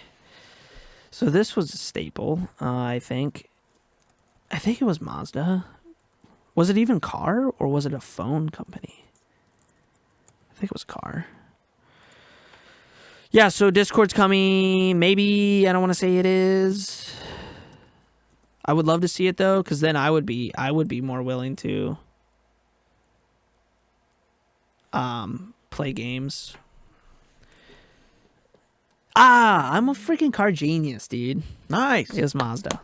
So this was a staple, I think. I think it was Mazda. Was it even car, or was it a phone company? I think it was car. Yeah, so Discord's coming. Maybe, I don't want to say it is. I would love to see it though, because then I would be more willing to play games. I'm a freaking car genius, dude.
Nice.
It was Mazda.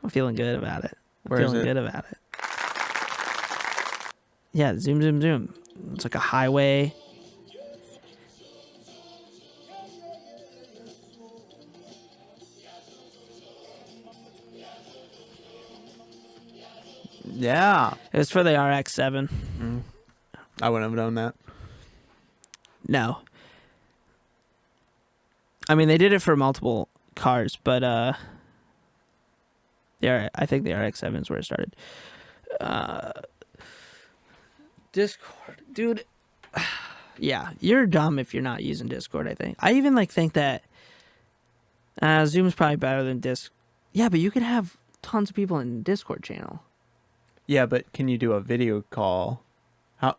I'm feeling good about it. Yeah, zoom, zoom, zoom. It's like a highway.
Yeah.
It was for the RX-7.
I wouldn't have known that.
No. I mean, they did it for multiple cars, but I think the RX-7 is where it started. Discord. Dude. Yeah, you're dumb if you're not using Discord, I think. I even think that Zoom's probably better than Discord. Yeah, but you could have tons of people in Discord channel.
Yeah, but can you do a video call?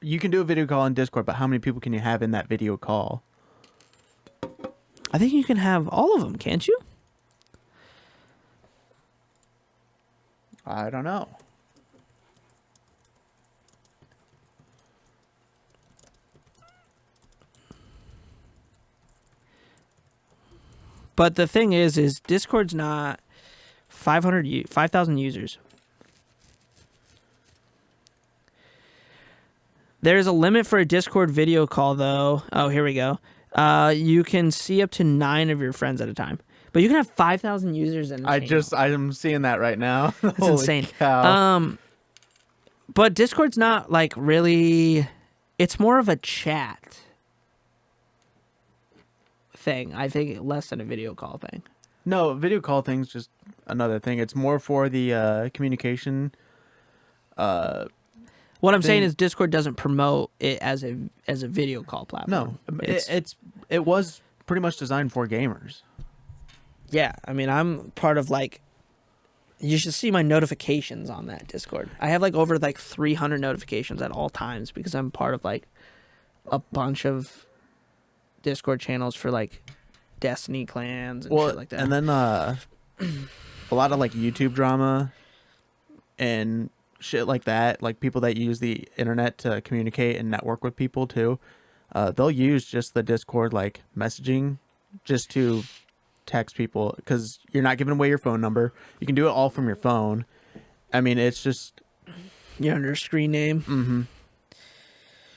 You can do a video call on Discord, but how many people can you have in that video call?
I think you can have all of them, can't you?
I don't know.
But the thing is Discord's not 5,000 users. There's a limit for a Discord video call, though. Oh, here we go. You can see up to 9 of your friends at a time, but you can have 5,000 users in.
I'm seeing that right now.
That's
Holy
insane.
Cow.
But Discord's not really. It's more of a chat thing. I think less than a video call thing.
No, video call thing's just another thing. It's more for the communication.
What I'm saying is Discord doesn't promote it as a video call platform.
No, it was pretty much designed for gamers.
Yeah, I mean, I'm part of you should see my notifications on that Discord. I have over 300 notifications at all times because I'm part of a bunch of Discord channels for Destiny clans and shit like that.
And then a lot of YouTube drama and shit like that, people that use the internet to communicate and network with people too, they'll use just the Discord messaging just to text people, because you're not giving away your phone number. You can do it all from your phone. I mean, it's just
you're under screen name.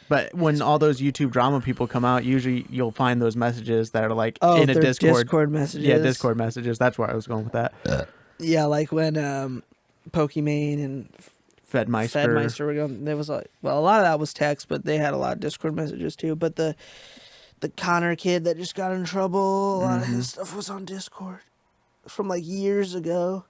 But when all those YouTube drama people come out, usually you'll find those messages that are in a
Discord messages.
Yeah, Discord messages. That's where I was going with that.
Yeah, when Pokimane and Fedmeister were going. There was a lot of that was text, but they had a lot of Discord messages too. But the Connor kid that just got in trouble, a lot of his stuff was on Discord from years ago.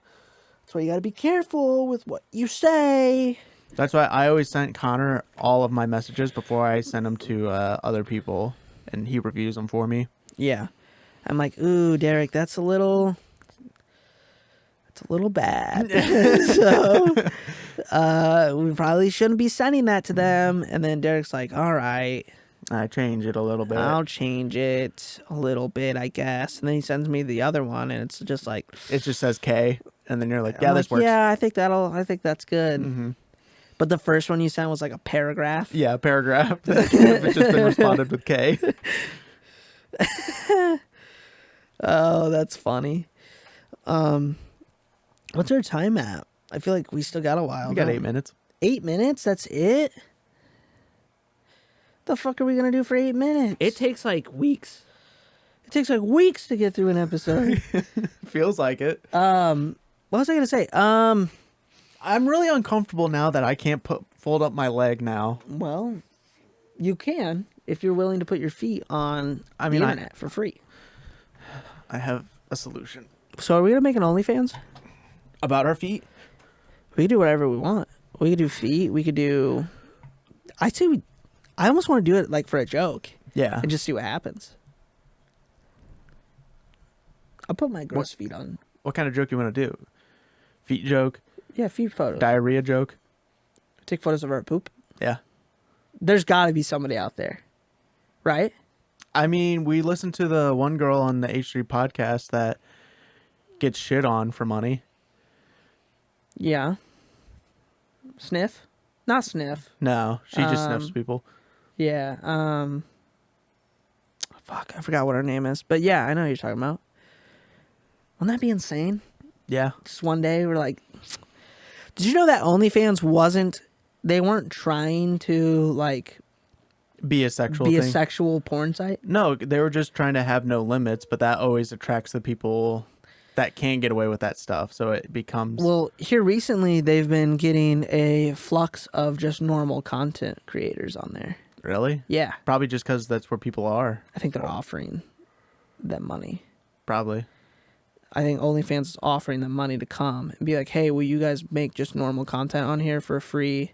That's why you got to be careful with what you say.
That's why I always sent Connor all of my messages before I send them to other people, and he reviews them for me.
Yeah, I'm ooh, Derek, that's a little bad. So we probably shouldn't be sending that to them. And then Derek's all right,
I change it a little bit.
I'll change it a little bit, I guess. And then he sends me the other one, and it's just it
just says K, and then you're yeah, this works.
Yeah, I think that's good. But the first one you sent was a paragraph.
Yeah, a paragraph. It just been responded with K.
Oh, that's funny. What's our time at? I feel like we still got a while.
We got 8 minutes.
8 minutes? That's it? The fuck are we going to do for 8 minutes? It takes weeks. It takes weeks to get through an episode.
Feels like it.
What was I going to say?
I'm really uncomfortable now that I can't fold up my leg now.
Well, you can if you're willing to put your feet on the internet for free.
I have a solution.
So are we going to make an OnlyFans?
About our feet?
We can do whatever we want. We could do feet. We could do... I almost want to do it for a joke.
Yeah.
And just see what happens. I'll put my gross feet on.
What kind of joke you want to do? Feet joke?
Yeah, feet photos.
Diarrhea joke?
Take photos of our poop?
Yeah.
There's got to be somebody out there. Right?
I mean, we listened to the one girl on the H3 podcast that gets shit on for money.
Yeah. Sniff? Not sniff.
No, she just sniffs people.
Yeah. Fuck, I forgot what her name is. But yeah, I know who you're talking about. Wouldn't that be insane?
Yeah.
Just one day we're did you know that OnlyFans they weren't trying to
be a sexual
porn site?
No, they were just trying to have no limits, but that always attracts the people that can get away with that stuff. So it becomes
Well, here recently, they've been getting a flux of just normal content creators on there.
really
Yeah.
probably just because that's where people are.
I think they're offering them money.
Probably.
I think OnlyFans is offering them money to come and be like, hey, will you guys make just normal content on here for a free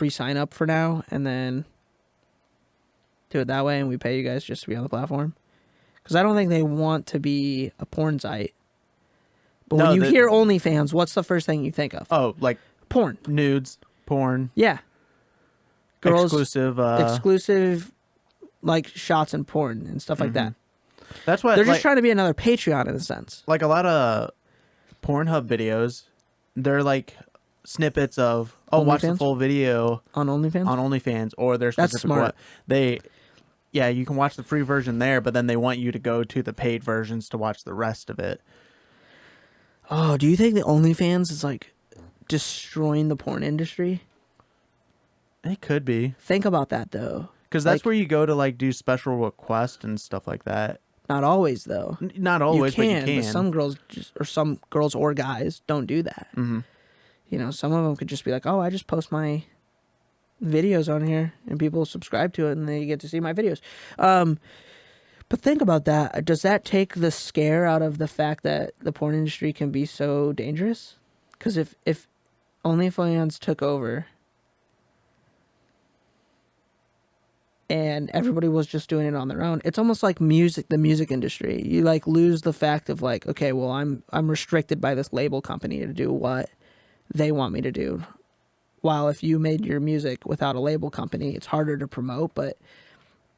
sign up for now, and then do it that way, and we pay you guys just to be on the platform? Because I don't think they want to be a porn site. But when you hear OnlyFans, what's the first thing you think of?
Oh, like
Porn.
nudes, porn.
Yeah. Girls,
exclusive,
like shots and porn and stuff like that.
That's why
They're just trying to be another Patreon in a sense.
Like a lot of Pornhub videos, they're like snippets of watch the full video
on OnlyFans.
Or there's
That's smart.
You can watch the free version there, but then they want you to go to the paid versions to watch the rest of it.
Oh, do you think the OnlyFans is like destroying the porn industry?
It could be.
Think about that though,
because that's where you go to like do special requests and stuff like that.
Not always though.
Not always, but you can.
But some girls or guys don't do that.
Mm-hmm.
You know, some of them could just be like, "Oh, I just post my videos on here, and people subscribe to it, and they get to see my videos." But think about that. Does that take the scare out of the fact that the porn industry can be so dangerous? Because if OnlyFans took over and everybody was just doing it on their own, it's almost like the music industry. You like lose the fact of like, okay, well, I'm restricted by this label company to do what they want me to do. While if you made your music without a label company, it's harder to promote, but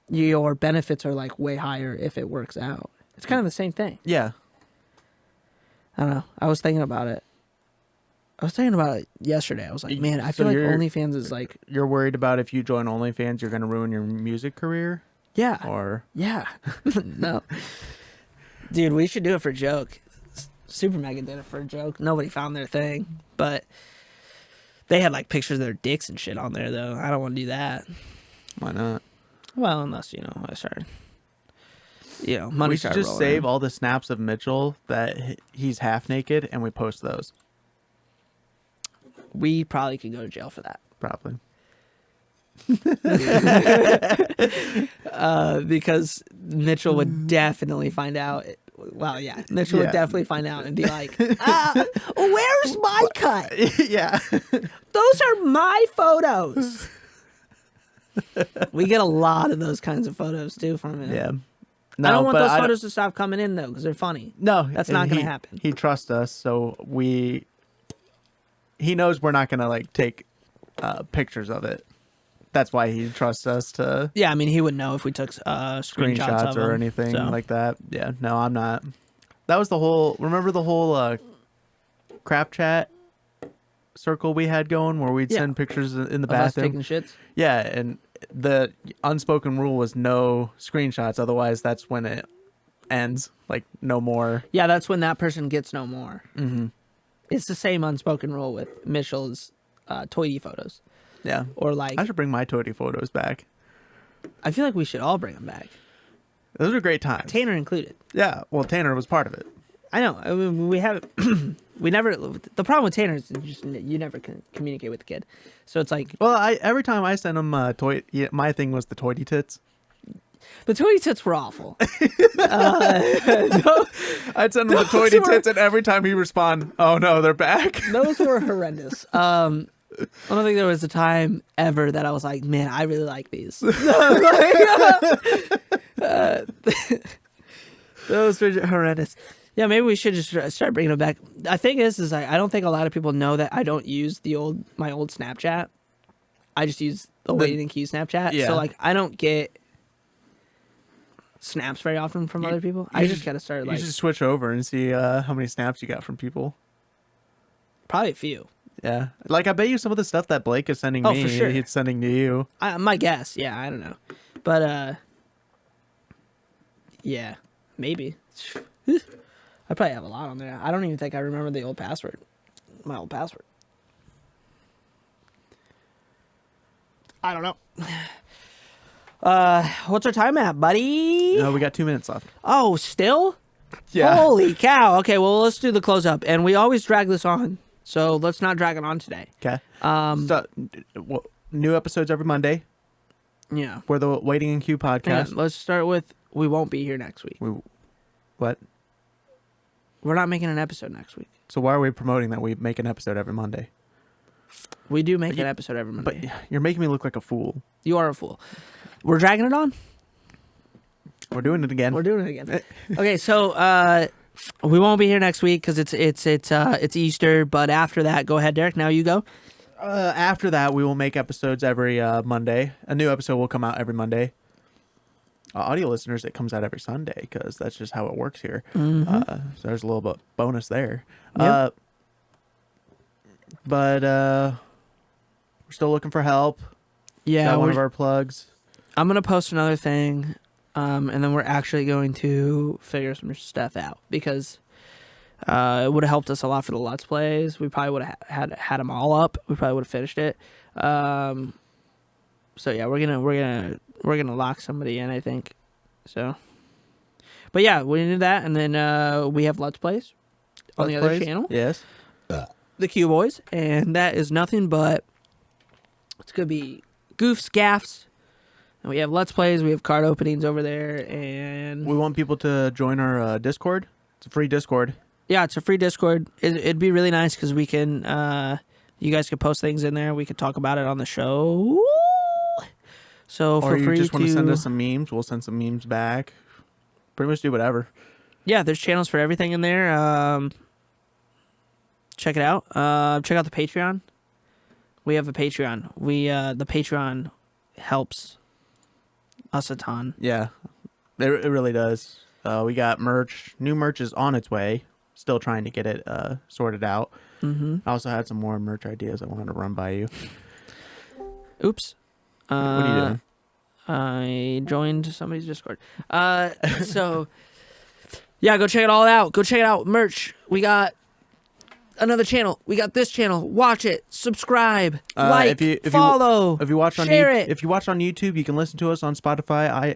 your benefits are like way higher if it works out. It's kind of the same thing.
Yeah.
I don't know. I was thinking about it yesterday. I was like, man, I feel like OnlyFans is like...
You're worried about if you join OnlyFans, you're going to ruin your music career?
Yeah.
Or...
Yeah. No. Dude, we should do it for a joke. SuperMega did it for a joke. Nobody found their thing. But they had like pictures of their dicks and shit on there, though. I don't want to do that.
Why not?
Well, unless, I started... money
we should just save all the snaps of Mitchell that he's half naked, and we post those.
We probably could go to jail for that.
Probably.
Because Mitchell would definitely find out. Well, yeah. Mitchell would definitely find out and be like, where's my cut?
Yeah.
Those are my photos. We get a lot of those kinds of photos, too, from him.
Yeah.
No, I don't want those photos to stop coming in, though, because they're funny.
No.
That's not going to happen.
He trusts us, so he knows we're not going to, like, take pictures of it. That's why he trusts us to...
Yeah, I mean, he would know if we took screenshots of
or
him,
anything like that. Yeah, no, I'm not. That was the whole... Remember the whole crap chat circle we had going where we'd send pictures in the bathroom?
Us taking shits?
Yeah, and the unspoken rule was no screenshots. Otherwise, that's when it ends. Like, no more.
Yeah, that's when that person gets no more.
Mm-hmm.
It's the same unspoken rule with Mitchell's toity photos.
Yeah.
Or like...
I should bring my toady photos back.
I feel like we should all bring them back.
Those are great times.
Tanner included.
Yeah, well, Tanner was part of it.
I know. I mean, we have... we never... The problem with Tanner is just you never can communicate with the kid. So it's like...
Well, every time I send him my thing was the toity tits.
The toity tits were awful.
I'd send him the toity tits, and every time he respond, oh no, they're back.
Those were horrendous. I don't think there was a time ever that I was like, man, I really like these. Those were horrendous. Yeah, maybe we should just start bringing them back. The thing is I don't think a lot of people know that I don't use my old Snapchat. I just use the Waiting in Queue Snapchat. Yeah. So like I don't get snaps very often from other people. I just gotta start like...
You should switch over and see how many snaps you got from people.
Probably a few.
Yeah. Like, I bet you some of the stuff that Blake is sending me,
for sure.
He's sending to you.
My guess. Yeah, I don't know. But, yeah, maybe. I probably have a lot on there. I don't even think I remember the old password. My old password. I don't know. What's our time at, buddy?
No, we got 2 minutes left.
Oh, still?
Yeah.
Holy cow. Okay, well, let's do the close up. And we always drag this on, so let's not drag it on today.
Okay. New episodes every Monday.
Yeah.
For the Waiting in Queue podcast.
And let's start with we won't be here next week.
What?
We're not making an episode next week.
So why are we promoting that we make an episode every Monday?
We do make an episode every Monday.
But you're making me look like a fool.
You are a fool. We're dragging it on?
We're doing it again.
We're doing it again. Okay, so we won't be here next week because it's Easter. But after that, go ahead, Derek. Now you go.
After that, we will make episodes every Monday. A new episode will come out every Monday. Audio listeners, it comes out every Sunday because that's just how it works here.
Mm-hmm.
So there's a little bit bonus there.
Yep.
But we're still looking for help.
Yeah,
one of our plugs.
I'm gonna post another thing, and then we're actually going to figure some stuff out because it would have helped us a lot for the Let's Plays. We probably would have had them all up. We probably would have finished it. So yeah, we're gonna lock somebody in, I think. So, but yeah, we did that, and then we have Let's Plays on the other channel.
Yes.
The Q Boys, and that is nothing but it's gonna be goofs, gaffs, and we have Let's Plays, we have card openings over there, and
We want people to join our Discord. It's a free Discord.
yeah, it's a free Discord. It'd be really nice because we can, you guys could post things in there. We could talk about it on the show. So
Or
feel
you
free
just want to send
to
us some memes, we'll send some memes back. Pretty much do whatever.
yeah, there's channels for everything in there. Check it out. Check out the Patreon. We have a Patreon. The Patreon helps us a ton.
Yeah, it really does. We got merch. New merch is on its way. Still trying to get it sorted out.
Mm-hmm.
I also had some more merch ideas I wanted to run by you.
Oops.
What are you doing?
I joined somebody's Discord. So yeah, go check it all out. Go check it out. Merch. We got another channel. We got this channel. Watch it. Subscribe. Like. Follow.
If you watch on
share it.
If you watch on YouTube, you can listen to us on Spotify,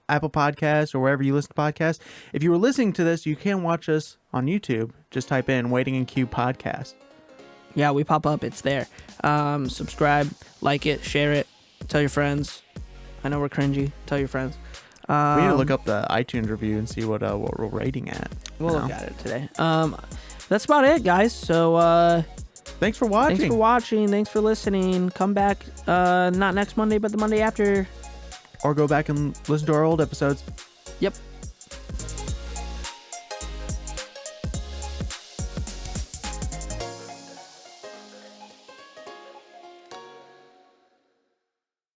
Apple Podcasts, or wherever you listen to podcasts. If you were listening to this, you can watch us on YouTube. Just type in Waiting in Queue Podcast.
Yeah, we pop up. It's there. Subscribe. Like it. Share it. Tell your friends. I know we're cringy. Tell your friends.
We need to look up the iTunes review and see what we're rating at.
We'll look at it today. That's about it, guys. So
thanks for watching.
Thanks for listening. Come back not next Monday, but the Monday after.
Or go back and listen to our old episodes.
Yep.